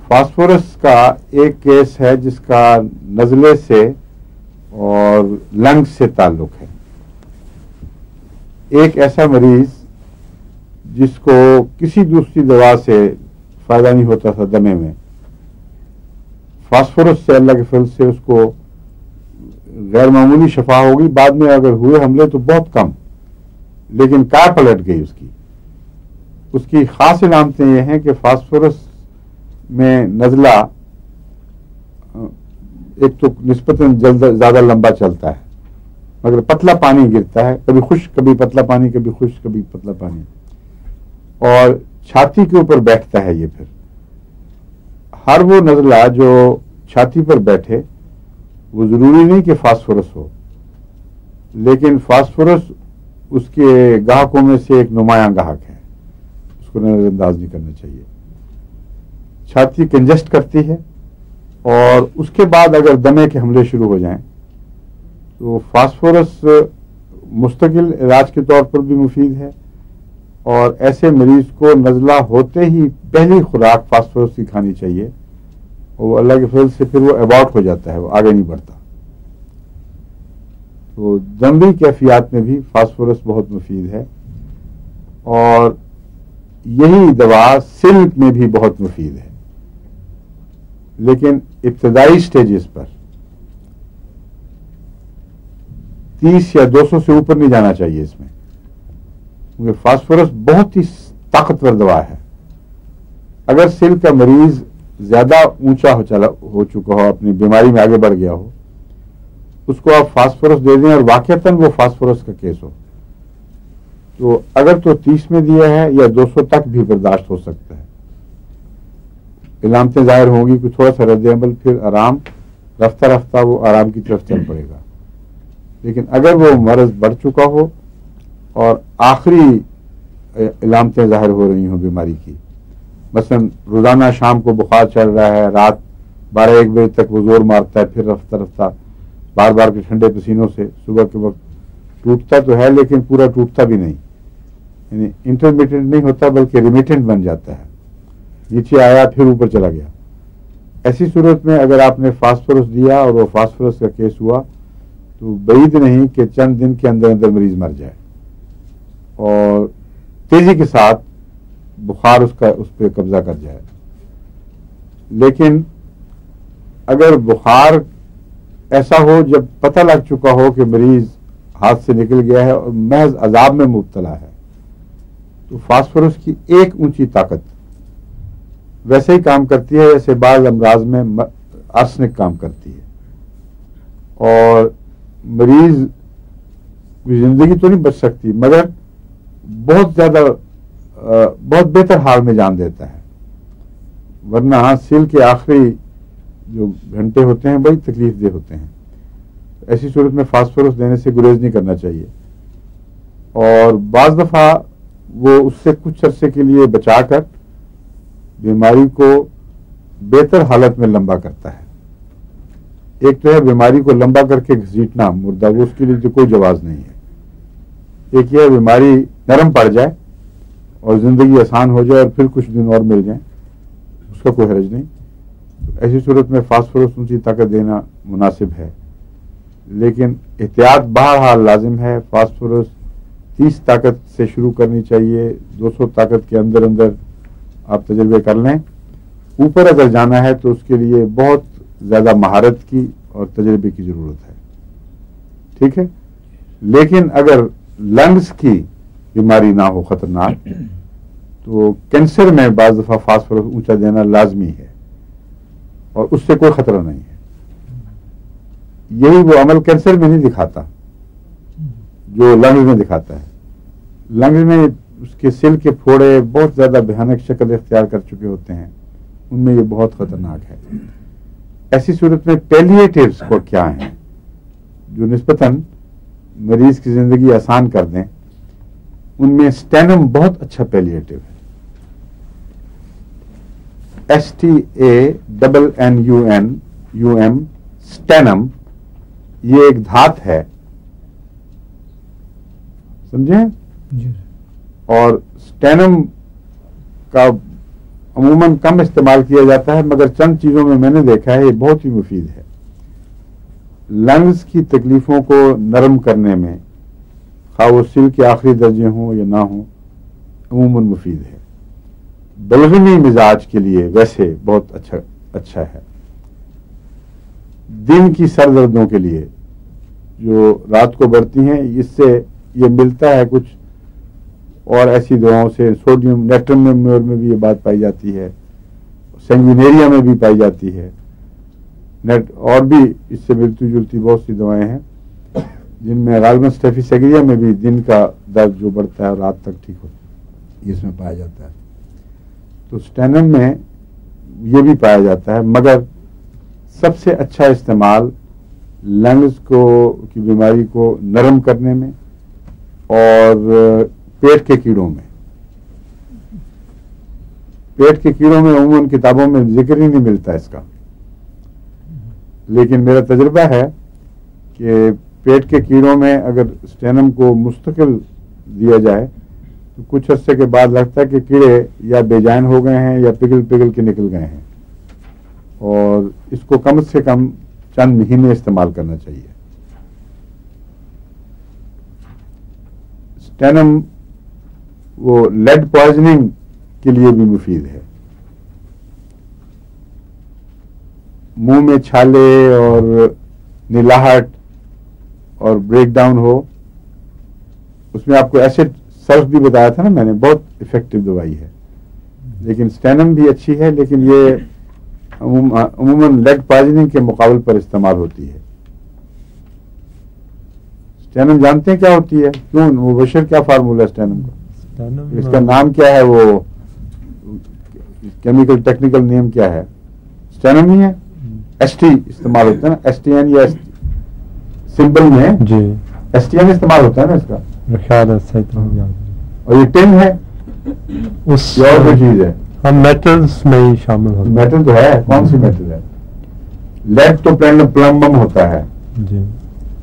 فاسفورس کا ایک کیس ہے جس کا نزلے سے اور لنگ سے تعلق ہے. ایک ایسا مریض جس کو کسی دوسری دوا سے فائدہ نہیں ہوتا تھا دمے میں، فاسفورس سے اللہ کے فضل سے اس کو غیر معمولی شفا ہوگی. بعد میں اگر ہوئے حملے تو بہت کم, لیکن کار پلٹ گئی اس کی خاص علامتیں یہ ہیں کہ فاسفورس میں نزلہ ایک تو نسبتاً زیادہ لمبا چلتا ہے, مگر پتلا پانی گرتا ہے, کبھی خشک کبھی پتلا پانی, کبھی خشک کبھی پتلا پانی, اور چھاتی کے اوپر بیٹھتا ہے. یہ پھر ہر وہ نزلہ جو چھاتی پر بیٹھے وہ ضروری نہیں کہ فاسفورس ہو, لیکن فاسفورس اس کے گاہکوں میں سے ایک نمایاں گاہک ہے, اس کو نظر انداز نہیں کرنا چاہیے. چھاتی کنجسٹ کرتی ہے, اور اس کے بعد اگر دمے کے حملے شروع ہو جائیں تو فاسفورس مستقل علاج کے طور پر بھی مفید ہے, اور ایسے مریض کو نزلہ ہوتے ہی پہلی خوراک فاسفورس کی کھانی چاہیے, اور وہ اللہ کے فضل سے پھر وہ ایبارٹ ہو جاتا ہے, وہ آگے نہیں بڑھتا. تو دموی کیفیات میں بھی فاسفورس بہت مفید ہے, اور یہی دوا سلک میں بھی بہت مفید ہے, لیکن ابتدائی سٹیجز پر 30 یا 200 سے اوپر نہیں جانا چاہیے اس میں, کیونکہ فاسفورس بہت ہی طاقتور دوا ہے. اگر سلک کا مریض زیادہ اونچا ہو چکا ہو, اپنی بیماری میں آگے بڑھ گیا ہو, اس کو آپ فاسفورس دے دیں اور واقعتاً وہ فاسفورس کا کیس ہو, تو اگر تو 30 میں دیا ہے یا 200 تک بھی برداشت ہو سکتا ہے. علامتیں ظاہر ہوں گی, کہ تھوڑا سا رد عمل, پھر آرام, رفتہ رفتہ وہ آرام کی طرف چل پڑے گا. لیکن اگر وہ مرض بڑھ چکا ہو اور آخری علامتیں ظاہر ہو رہی ہوں بیماری کی, مثلا روزانہ شام کو بخار چل رہا ہے, رات 12-1 بجے تک وہ زور مارتا ہے, پھر رفتہ رفتہ بار بار کے ٹھنڈے پسینوں سے صبح کے وقت ٹوٹتا تو ہے لیکن پورا ٹوٹتا بھی نہیں, یعنی انٹرمیٹنٹ نہیں ہوتا بلکہ ریمیٹنٹ بن جاتا ہے, نیچے آیا پھر اوپر چلا گیا. ایسی صورت میں اگر آپ نے فاسفورس دیا اور وہ فاسفورس کا کیس ہوا تو بعید نہیں کہ چند دن کے اندر اندر مریض مر جائے, اور تیزی کے ساتھ بخار اس پہ قبضہ کر جائے. لیکن اگر بخار ایسا ہو جب پتہ لگ چکا ہو کہ مریض ہاتھ سے نکل گیا ہے اور محض عذاب میں مبتلا ہے, تو فاسفورس کی ایک اونچی طاقت ویسے ہی کام کرتی ہے جیسے بعض امراض میں آرسنک کام کرتی ہے, اور مریض کی زندگی تو نہیں بچ سکتی مگر بہت بہتر حال میں جان دیتا ہے. ورنہ سیل کے آخری جو گھنٹے ہوتے ہیں بڑی تکلیف دہ ہوتے ہیں. ایسی صورت میں فاسفورس دینے سے گریز نہیں کرنا چاہیے, اور بعض دفعہ وہ اس سے کچھ عرصے کے لیے بچا کر بیماری کو بہتر حالت میں لمبا کرتا ہے. ایک تو ہے بیماری کو لمبا کر کے گھسیٹنا مردہ, وہ اس کے لیے تو کوئی جواز نہیں ہے. ایک یہ ہے بیماری نرم پڑ جائے اور زندگی آسان ہو جائے اور پھر کچھ دن اور مل جائیں, اس کا کوئی حرج نہیں. ایسی صورت میں فاسفورس اونچی طاقت دینا مناسب ہے, لیکن احتیاط بہرحال لازم ہے. فاسفورس 30 طاقت سے شروع کرنی چاہیے, 200 طاقت کے اندر اندر آپ تجربے کر لیں. اوپر اگر جانا ہے تو اس کے لیے بہت زیادہ مہارت کی اور تجربے کی ضرورت ہے, ٹھیک ہے. لیکن اگر لنگز کی بیماری نہ ہو خطرناک, تو کینسر میں بعض دفعہ فاسفورس اونچا دینا لازمی ہے, اور اس سے کوئی خطرہ نہیں ہے. یہی وہ عمل کینسر میں نہیں دکھاتا جو لنگز میں دکھاتا ہے. لنگز میں اس کے سل کے پھوڑے بہت زیادہ بھیانک شکل اختیار کر چکے ہوتے ہیں, ان میں یہ بہت خطرناک ہے. ایسی صورت میں پیلیٹیوز کو کیا ہیں جو نسبتاً مریض کی زندگی آسان کر دیں, ان میں اسٹینم بہت اچھا پیلیٹیو ہے. STANNUM اسٹینم, یہ ایک دھات ہے, سمجھیں. اور اسٹینم کا عموماً کم استعمال کیا جاتا ہے, مگر چند چیزوں میں نے دیکھا ہے یہ بہت ہی مفید ہے. لنگز کی تکلیفوں کو نرم کرنے میں, خواہ وہ سل کے آخری درجے ہوں یا نہ ہوں, عموماً مفید ہے. بلغمی مزاج کے لیے ویسے بہت اچھا ہے. دن کی سر دردوں کے لیے جو رات کو بڑھتی ہیں، اس سے یہ ملتا ہے کچھ اور ایسی دواؤں سے. سوڈیم نیٹرمور میں بھی یہ بات پائی جاتی ہے، سینگوینیریا میں بھی پائی جاتی ہے، اور بھی اس سے ملتی جلتی بہت سی دوائیں ہیں جن میں غالباً اسٹیفیسیگریا میں بھی دن کا درد جو بڑھتا ہے اور رات تک ٹھیک ہوتا ہے، یہ اس میں پایا جاتا ہے. تو اسٹینم میں یہ بھی پایا جاتا ہے، مگر سب سے اچھا استعمال لنگز کی بیماری کو نرم کرنے میں اور پیٹ کے کیڑوں میں. پیٹ کے کیڑوں میں عموماً کتابوں میں ذکر ہی نہیں ملتا اس کا، لیکن میرا تجربہ ہے کہ پیٹ کے کیڑوں میں اگر اسٹینم کو مستقل دیا جائے تو کچھ عرصے کے بعد لگتا ہے کہ کیڑے یا بے جان ہو گئے ہیں یا پگھل کے نکل گئے ہیں، اور اس کو کم سے کم چند مہینے استعمال کرنا چاہیے. اسٹینم وہ لیڈ پوائزننگ کے لیے بھی مفید ہے. منہ میں چھالے اور نلاہٹ اور بریک ڈاؤن ہو، اس میں آپ کو ایسڈ سلف بھی بتایا تھا نا میں نے، بہت افیکٹو دوائی ہے. لیکن اسٹینم بھی اچھی ہے، لیکن یہ عموماً لیڈ پوائزننگ کے مقابل پر استعمال ہوتی ہے. اسٹینم جانتے ہیں کیا ہوتی ہے؟ کیوں وہ بشر کیا فارمولا ہے اسٹینم کا؟ اس کا نام کیا ہے؟ وہ کیمیکل ٹیکنیکل نیم کیا ہے؟ اسٹینم ہی ہے. ایس ٹی استعمال ہوتا ہے نا، ایس ٹی این یا سمبل میں جی ایس ٹی این استعمال ہوتا ہے نا اس کا. خیال ہے صحیح طرح. اور یہ ٹن ہے، اس یہ اور کوئی چیز ہے؟ ہم میٹلز میں ہی شامل ہوتے ہیں. میٹل تو ہے، کون سی میٹل ہے؟ لیڈ تو پلمبم ہوتا ہے. جی.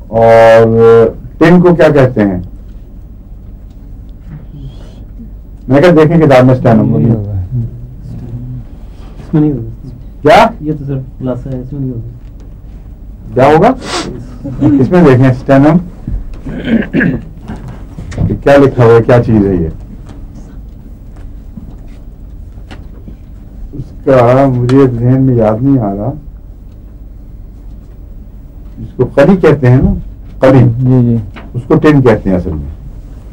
اور ٹن کو کیا کہتے ہیں؟ میں کہا دیکھیں کتاب میں اسٹینم نہیں ہوگا. اس میں نہیں ہوگا. کیا یہ تو سر خلاصہ ہے، اس میں نہیں ہوگا. کیا ہوگا اس میں؟ دیکھیں اسٹینم کیا لکھا ہوا ہے، کیا چیز ہے یہ. اس کا مجھے ذہن میں یاد نہیں آ رہا. اس کو قلی کہتے ہیں نا، قلی. جی جی. اس کو ٹن کہتے ہیں اصل میں.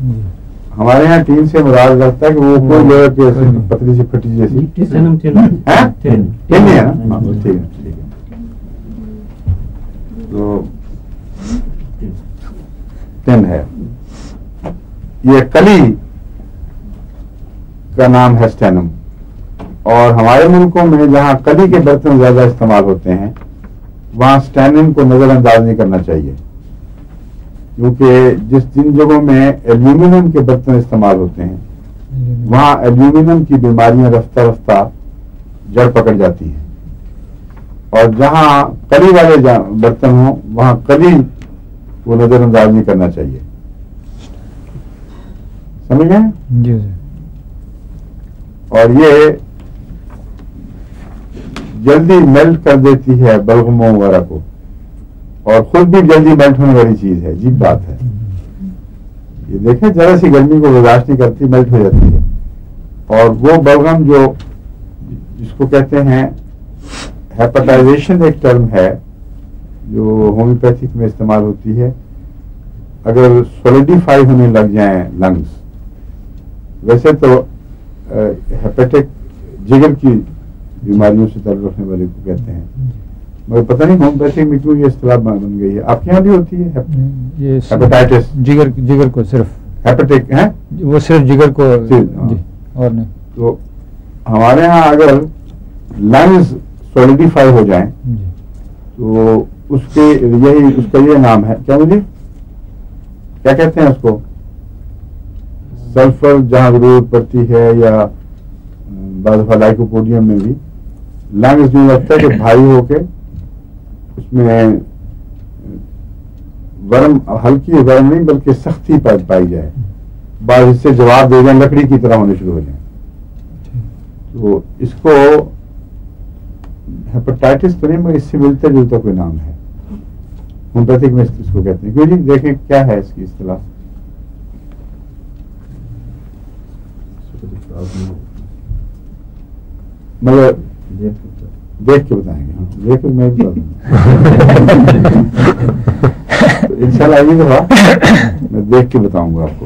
جی. ہمارے یہاں ٹین سے مراد لگتا ہے کہ وہ کوئی لوہے کی پتلی سی پھٹی جیسی اسٹینم ٹن ٹن ہے نا. ٹھیک ہے. تو ٹن ہے. یہ کلی کا نام ہے اسٹینم. اور ہمارے ملکوں میں جہاں کلی کے برتن زیادہ استعمال ہوتے ہیں وہاں اسٹینم کو نظر انداز نہیں کرنا چاہیے، کیونکہ جن جگہوں میں ایلومینیم کے برتن استعمال ہوتے ہیں وہاں ایلومینیم کی بیماریاں رفتہ رفتہ جڑ پکڑ جاتی ہیں، اور جہاں کلی والے برتن ہوں وہاں کلی کو نظر انداز نہیں کرنا چاہیے. سمجھ گئے؟ جی جی. اور یہ جلدی میلٹ کر دیتی ہے بلغموں وغیرہ کو، اور خود بھی جلدی میلٹ ہونے والی چیز ہے. عجیب بات ہے یہ. دیکھیں ذرا سی گرمی کو برداشت نہیں کرتی، میلٹ ہو جاتی ہے. اور وہ بلغم جو جس کو کہتے ہیں ہیپاٹائزیشن، ایک ٹرم ہے جو ہومیوپیتھک میں استعمال ہوتی ہے. اگر سولیڈیفائی ہونے لگ جائیں لنگس، ویسے تو ہیپیٹک جگر کی بیماریوں سے تعلق رکھنے والے کو کہتے ہیں، مگر پتہ نہیں ہومیوپیتھک میں کیوں یہ اصطلاح بن گئی ہے. آپ کے یہاں بھی ہوتی ہے ہیپیٹائٹس؟ جگر کو صرف ہیپیٹک ہے، وہ صرف جگر کو جی اور نہیں. تو ہمارے ہاں اگر لنگز سولیڈیفائی ہو جائیں تو اس کا یہ نام ہے کیا، مجھے کیا کہتے ہیں اس کو؟ سلفر جہاں ضرورت پڑتی ہے، یا بعض دفعہ لائکوپوڈیم میں بھی لنگز جو لگتا ہے کہ بھاری ہو کے اس میں ورم، ہلکی ورم نہیں بلکہ سختی پائی جائے، بعض اس سے جواب دے جائیں، لکڑی کی طرح ہونے شروع ہو جائیں. تو اس کو ہیپاٹائٹس تو نہیں مگر اس سے ملتا جلتا کوئی نام ہے ہومیوپیتھک میں اس کو کہتے ہیں. کیوں جی دیکھیں کیا ہے اس کی اصطلاح. مگر دیکھ کے بتائیں گے. ہاں دیکھ کے میں بتا دوں گا ان شاء اللہ. یہ دفعہ میں دیکھ کے بتاؤں گا آپ کو.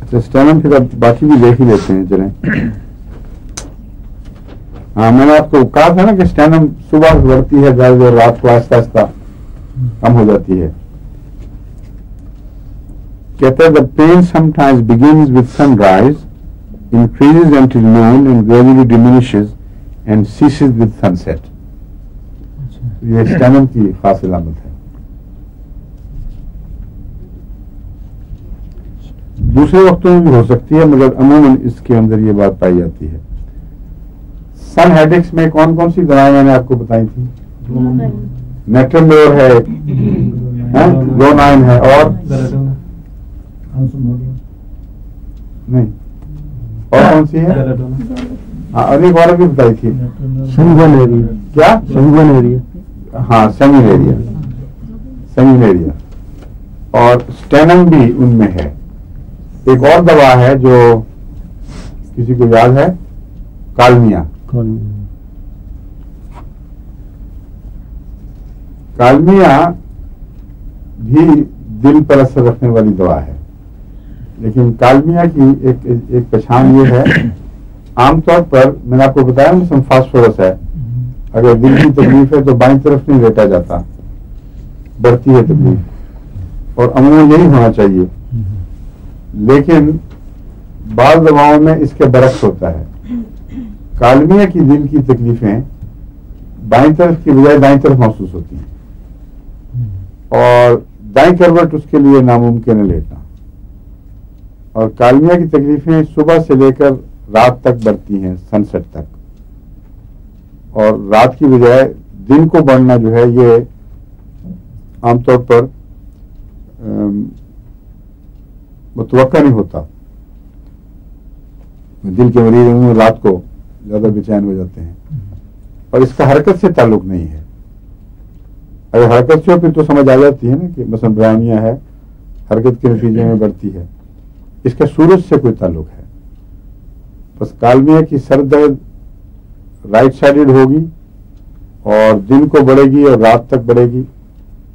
اچھا اسٹینم پھر اب باقی بھی دیکھ ہی لیتے ہیں چلیں. ہاں میں نے آپ کو کہا تھا نا کہ اسٹینم صبح بڑھتی ہے زیادہ دیر, رات کو آہستہ آہستہ کم ہو جاتی ہے. کہتا ہے the pain sometimes begins with sunrise, increases until noon and gradually diminishes and ceases with sunset. یہ اسٹینم کی خاص علامت ہے. دوسرے وقتوں میں بھی ہو سکتی ہے مگر عموماً اس کے اندر یہ بات پائی جاتی ہے. سن ہیڈکس میں کون کون سی دوائیں میں نے آپ کو بتائی تھی؟ نیٹرمور ہے, لونائن ہے, اور نہیں اور کون سی ہے؟ ہاں ایک اور بھی بتائی تھی. کیا؟ ہاں سیمینیریا. سیمینیریا اور اسٹینم بھی ان میں ہے. ایک اور دوا ہے جو کسی کو یاد ہے, کالمیا. کالمیا بھی دل پر اثر رکھنے والی دوا ہے, لیکن کالمیا کی ایک پہچان یہ ہے, عام طور پر میں نے آپ کو بتایا مثلا فاسفورس ہے, اگر دل کی تکلیف ہے تو بائیں طرف نہیں لیٹا جاتا, بڑھتی ہے تکلیف, اور عموماً یہی ہونا چاہیے. لیکن بعض دواؤں میں اس کے برعکس ہوتا ہے. کالمیا کی دل کی تکلیفیں بائیں طرف کی بجائے دائیں طرف محسوس ہوتی ہیں, اور دائیں کروٹ اس کے لیے ناممکن ہے لیٹنا. اور کالمیا کی تکلیفیں صبح سے لے کر رات تک بڑھتی ہیں, سن سیٹ تک, اور رات کی بجائے دن کو بڑھنا جو ہے یہ عام طور پر متوقع نہیں ہوتا. دل کے مریض رات کو زیادہ بے چین ہو جاتے ہیں, اور اس کا حرکت سے تعلق نہیں ہے. اگر حرکت سے ہو پھر تو سمجھ آ جاتی ہے نا کہ مثلا برائمیا ہے, حرکت کے نتیجے میں بڑھتی ہے. اس کا سورج سے کوئی تعلق ہے. بس کالمیا کی سر درد رائٹ سائڈڈ ہوگی اور دن کو بڑھے گی اور رات تک بڑھے گی.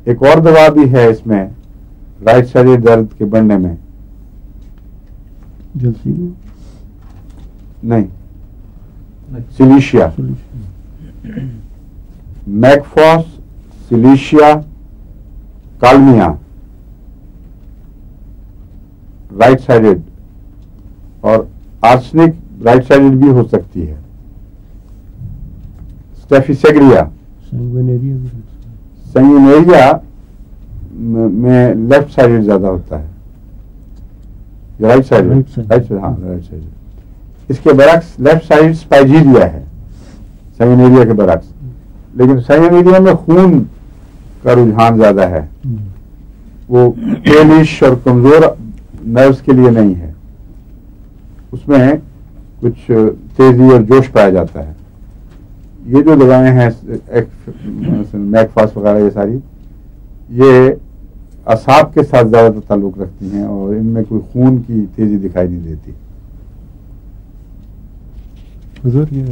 ایک اور دوا بھی ہے اس میں رائٹ سائڈڈ درد کے بڑھنے میں, نہیں, سلیشیا, میکفاس, سلیشیا, کالمیا, رائٹ سائڈڈ, اور آرسنک رائٹ سائڈڈ بھی ہو سکتی ہے. اسٹیفیسیگریا, سینگوینیریا میں لیفٹ سائڈڈ زیادہ ہوتا ہے, رائٹ سائڈ, ہاں رائٹ سائڈ. اس کے برعکس لیفٹ سائڈ اسپائجیریا ہے سینگوینیریا کے برعکس. لیکن سینگوینیریا میں خون کا رجحان زیادہ ہے, وہ پیلش اور کمزور نروس کے لیے نہیں ہے. اس میں کچھ تیزی اور جوش پایا جاتا ہے. یہ جو دوائیں ہیں میکفاس وغیرہ یہ ساری, یہ اعصاب کے ساتھ زیادہ تعلق رکھتی ہیں اور ان میں کوئی خون کی تیزی دکھائی نہیں دیتی. حضور یہ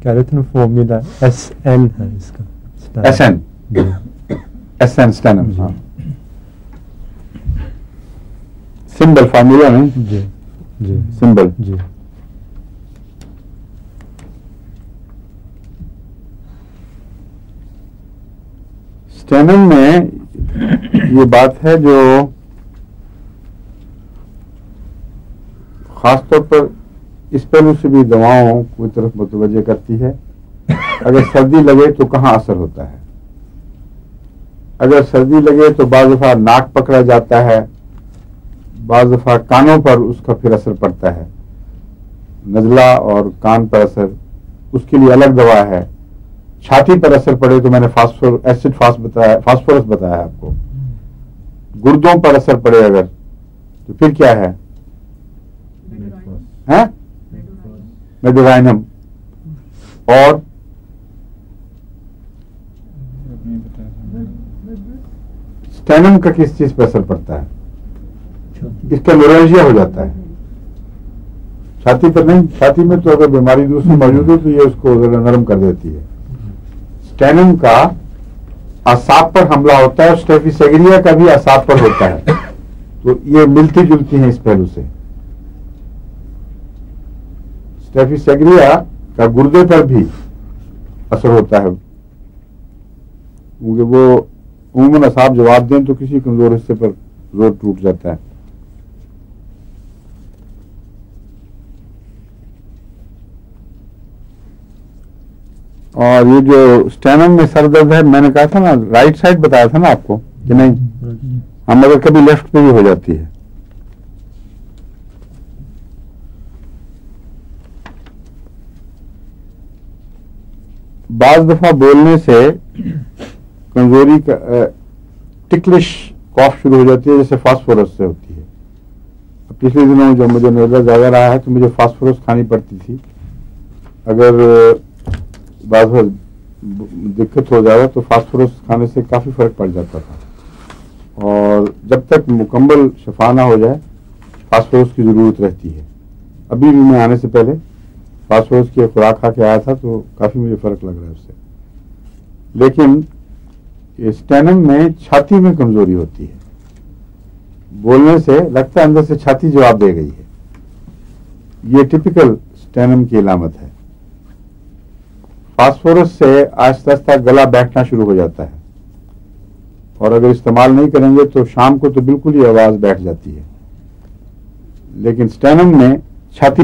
کہہ رہے تھے نا فارمولا ایس این ہے اس کا, S N, S N Steinem, ہاں سمبل فارمولا نہیں, جی جی سمبل. جی اسٹینم میں یہ بات ہے جو خاص طور پر اس پہلو سے بھی دواؤں کی طرف متوجہ کرتی ہے. اگر سردی لگے تو کہاں اثر ہوتا ہے؟ اگر سردی لگے تو بعض دفعہ ناک پکڑا جاتا ہے, بعض دفعہ کانوں پر اس کا پھر اثر پڑتا ہے, نزلہ اور کان پر اثر, اس کے لیے الگ دوا ہے. چھاتی پر اثر پڑے تو میں نے فاسفورس بتایا آپ کو. گردوں پر اثر پڑے اگر تو پھر کیا ہے؟ میڈورائنم. اور اسٹینم کا کس چیز پر اثر پڑتا ہے؟ اس کا نورالجیا ہو جاتا ہے. چھاتی پر نہیں, چھاتی میں تو اگر بیماری دوسری موجود ہے تو یہ اس کو ذرا نرم کر دیتی ہے. اسٹینم کا اعصاب پر حملہ ہوتا ہے, اور اسٹیفیسیگریا کا بھی اعصاب پر ہوتا ہے, تو یہ ملتی جلتی ہیں اس پہلو سے. اسٹیفیسیگریا کا گردے پر بھی اثر ہوتا ہے, کیونکہ وہ عموماً اعصاب جواب دیں تو کسی کمزور حصے پر زور ٹوٹ جاتا ہے. اور یہ جو اسٹینم میں سر درد ہے, میں نے کہا تھا نا رائٹ سائڈ بتایا تھا نا آپ کو کہ نہیں, ہم اگر کبھی لیفٹ پہ بھی ہو جاتی ہے. بعض دفعہ بولنے سے کمزوری کا ٹکلش کاف شروع ہو جاتی ہے, جیسے فاسفورس سے ہوتی ہے. پچھلے دنوں جب مجھے نیزہ زیادہ رہا ہے تو مجھے فاسفورس کھانی پڑتی تھی. اگر بعض دقت ہو جائے تو فاسفورس کھانے سے کافی فرق پڑ جاتا تھا, اور جب تک مکمل شفا نہ ہو جائے فاسفورس کی ضرورت رہتی ہے. ابھی بھی میں آنے سے پہلے فاسفورس کی خوراک کھا کے آیا تھا تو کافی مجھے فرق لگ رہا ہے اس سے. لیکن اسٹینم میں چھاتی میں کمزوری ہوتی ہے, بولنے سے لگتا ہے اندر سے چھاتی جواب دے گئی ہے. یہ ٹپیکل اسٹینم کی علامت ہے. فاسفورس سے آہستہ آہستہ گلا بیٹھنا شروع ہو جاتا ہے, اور اگر استعمال نہیں کریں گے تو شام کو تو بالکل ہی آواز بیٹھ جاتی ہے. لیکن اسٹینم میں چھاتی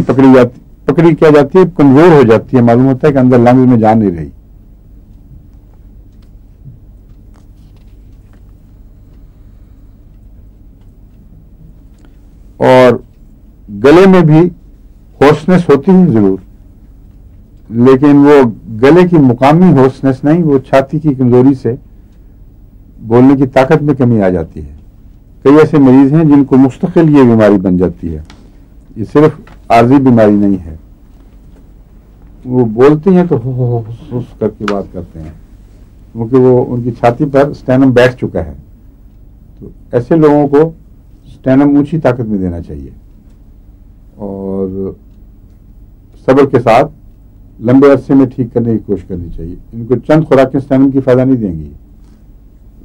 پکڑی کیا جاتی ہے, کمزور ہو جاتی ہے, معلوم ہوتا ہے کہ اندر لنگز میں جان نہیں رہی. اور گلے میں بھی ہورسنس ہوتی ہے ضرور, لیکن وہ گلے کی مقامی ہورسنس نہیں, وہ چھاتی کی کمزوری سے بولنے کی طاقت میں کمی آ جاتی ہے. کئی ایسے مریض ہیں جن کو مستقل یہ بیماری بن جاتی ہے. یہ صرف عارضی بیماری نہیں ہے, وہ بولتے ہیں تو ہو کر کے بات کرتے ہیں, کیونکہ وہ ان کی چھاتی پر اسٹینم بیٹھ چکا ہے. تو ایسے لوگوں کو اسٹینم اونچی طاقت میں دینا چاہیے, اور صبر کے ساتھ لمبے عرصے میں ٹھیک کرنے کی کوشش کرنی چاہیے. ان کو چند خوراکیں اسٹینم کی فائدہ نہیں دیں گی,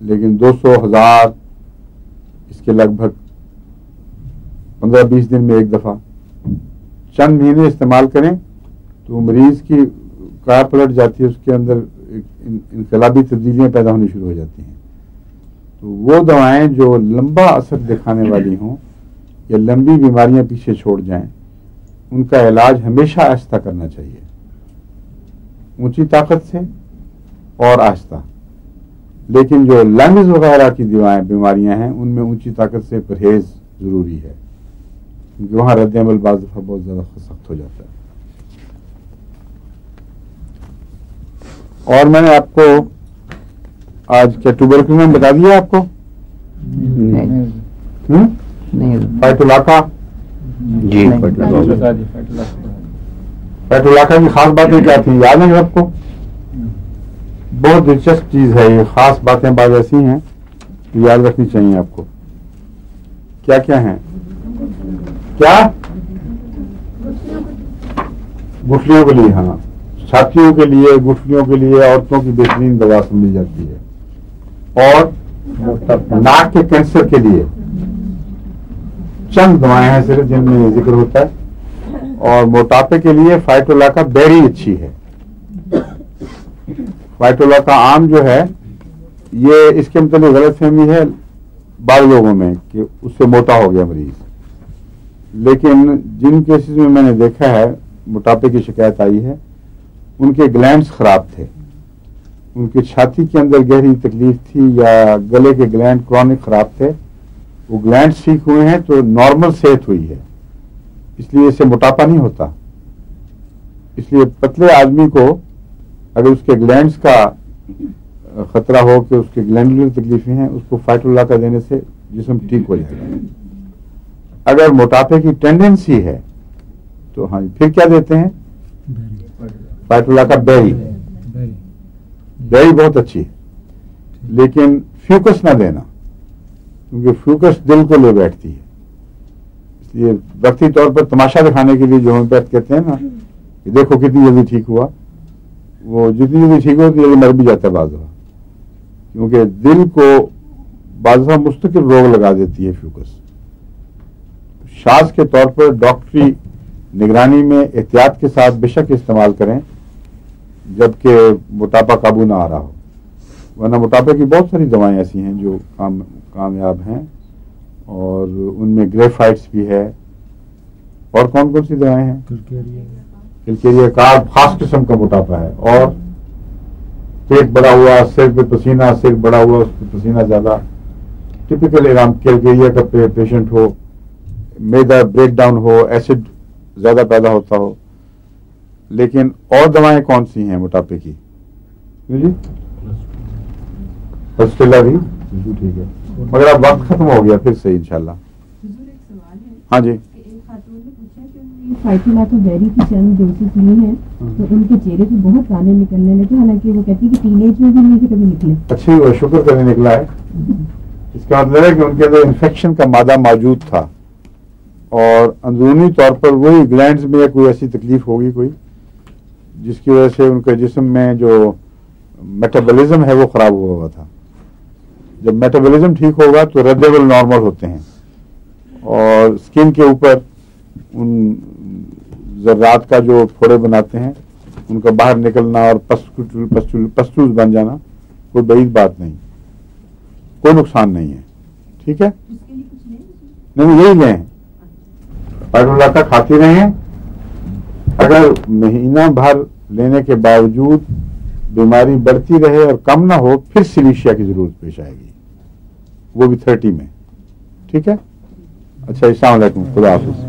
لیکن 200,000 اس کے لگ بھگ 15-20 دن میں ایک دفعہ چند مہینے استعمال کریں تو مریض کی کار پلٹ جاتی ہے, اس کے اندر انقلابی تبدیلیاں پیدا ہونی شروع ہو جاتی ہیں. تو وہ دوائیں جو لمبا اثر دکھانے والی ہوں یا لمبی بیماریاں پیچھے چھوڑ جائیں, ان کا علاج ہمیشہ آہستہ کرنا چاہیے, اونچی طاقت سے اور آہستہ. لیکن جو لنگز وغیرہ کی بیماریاں ہیں ان میں اونچی طاقت سے پرہیز ضروری ہے, کیونکہ وہاں رد عمل بعض دفعہ بہت زیادہ سخت ہو جاتا ہے. اور میں نے آپ کو آج کیا ٹوبرکلوزم بتا دیا آپ کو, فائٹولاکا, جی فائٹولاکا کی خاص باتیں کیا تھیں یاد ہیں آپ کو؟ بہت دلچسپ چیز ہے یہ. خاص باتیں بعض ایسی ہیں یاد رکھنی چاہیے آپ کو. کیا کیا ہیں؟ کیا گٹھلیوں کے لیے, ہاں چھاتیوں کے لیے, گٹھلیوں کے لیے عورتوں کی بہترین دوا سمجھی جاتی ہے. اور ناک کے کینسر کے لیے چند دوائیں ہیں صرف جن میں ذکر ہوتا ہے. اور موٹاپے کے لیے فائٹولاکا بیری اچھی ہے. فائٹولاکا عام جو ہے یہ اس کے متعلق غلط فہمی ہے بعض لوگوں میں کہ اس سے موٹا ہو گیا مریض, لیکن جن کیسز میں نے دیکھا ہے موٹاپے کی شکایت آئی ہے ان کے گلینڈز خراب تھے, ان کی چھاتی کے اندر گہری تکلیف تھی یا گلے کے گلینڈ کرونک خراب تھے, وہ گلینڈ ٹھیک ہوئے ہیں تو نارمل صحت ہوئی ہے, اس لیے اسے موٹاپا نہیں ہوتا. اس لیے پتلے آدمی کو اگر اس کے گلینڈز کا خطرہ ہو کہ اس کے گلینڈولر تکلیفیں ہیں, اس کو فائٹولاکا دینے سے جسم ٹھیک ہو جائے گا. اگر موٹاپے کی ٹینڈنسی ہے تو ہاں پھر کیا دیتے ہیں؟ فائٹولاکا بیری. بیری بہت اچھی ہے, لیکن فیوکس نہ دینا, کیونکہ فیوکس دل کو لے بیٹھتی ہے. یہ وقتی طور پر تماشا دکھانے کے لیے جو ہومیوپیتھ کہتے ہیں نا کہ دیکھو کتنی جلدی ٹھیک ہوا، وہ جتنی جلدی ٹھیک ہو اتنی جلدی مر بھی جاتا ہے بعض دفعہ، کیونکہ دل کو بعض دفعہ مستقل روگ لگا دیتی ہے فیوکس. شاذ کے طور پر ڈاکٹری نگرانی میں احتیاط کے ساتھ بے شک استعمال کریں جبکہ موٹاپا قابو نہ آ رہا ہو، ورنہ موٹاپے کی بہت ساری دوائیں ایسی ہیں جو کامیاب ہیں، اور ان میں گریفائٹس بھی ہے. اور کون کون سی دوائیں ہیں؟ کلکیریا کارب خاص قسم کا موٹاپا ہے، اور پیٹ بڑا ہوا، سر پہ پسینہ، سر بڑا ہوا اس پہ پسینہ زیادہ، ٹپکل کلکیریا کا پیشنٹ ہو، میدا بریک ڈاؤن ہو، ایسڈ زیادہ پیدا ہوتا ہو. لیکن اور دوائیں کون سی ہیں موٹاپے کی؟ جی پسٹیلا بھی ٹھیک ہے، مگر اب وقت ختم ہو گیا، پھر صحیح انشاءاللہ. ہاں جی فائٹومیتھوبیری کی چند ڈوسز لی ہیں تو ان کے چہرے پہ بہت دانے نکلنے لگے، حالانکہ وہ کہتی ہے کہ ٹین ایج میں بھی نہیں تھے کبھی نکلے. اچھی وہ شکر کرنے نکلا ہے. اس کا مطلب ہے کہ ان کے اندر انفیکشن کا مادہ موجود تھا، اور اندرونی طور پر وہی گلینڈز میں کوئی ایسی تکلیف ہوگی کوئی جس کی وجہ سے ان کے جسم میں جو میٹابولزم ہے وہ خراب ہوا ہوا تھا. جب میٹابولزم ٹھیک ہوگا تو ریڈ لیول نارمل ہوتے ہیں، اور اسکن کے اوپر ان ذرات کا جو پھوڑے بناتے ہیں ان کا باہر نکلنا اور پسٹولز بن جانا کوئی بعید بات نہیں، کوئی نقصان نہیں ہے. ٹھیک ہے، نہیں یہی لیں، اللہ کا کھاتے رہیں. اگر مہینہ بھر لینے کے باوجود بیماری بڑھتی رہے اور کم نہ ہو پھر سلیشیا کی ضرورت پیش آئے گی، وہ بھی 30 میں. ٹھیک ہے، اچھا السلام علیکم، خدا حافظ.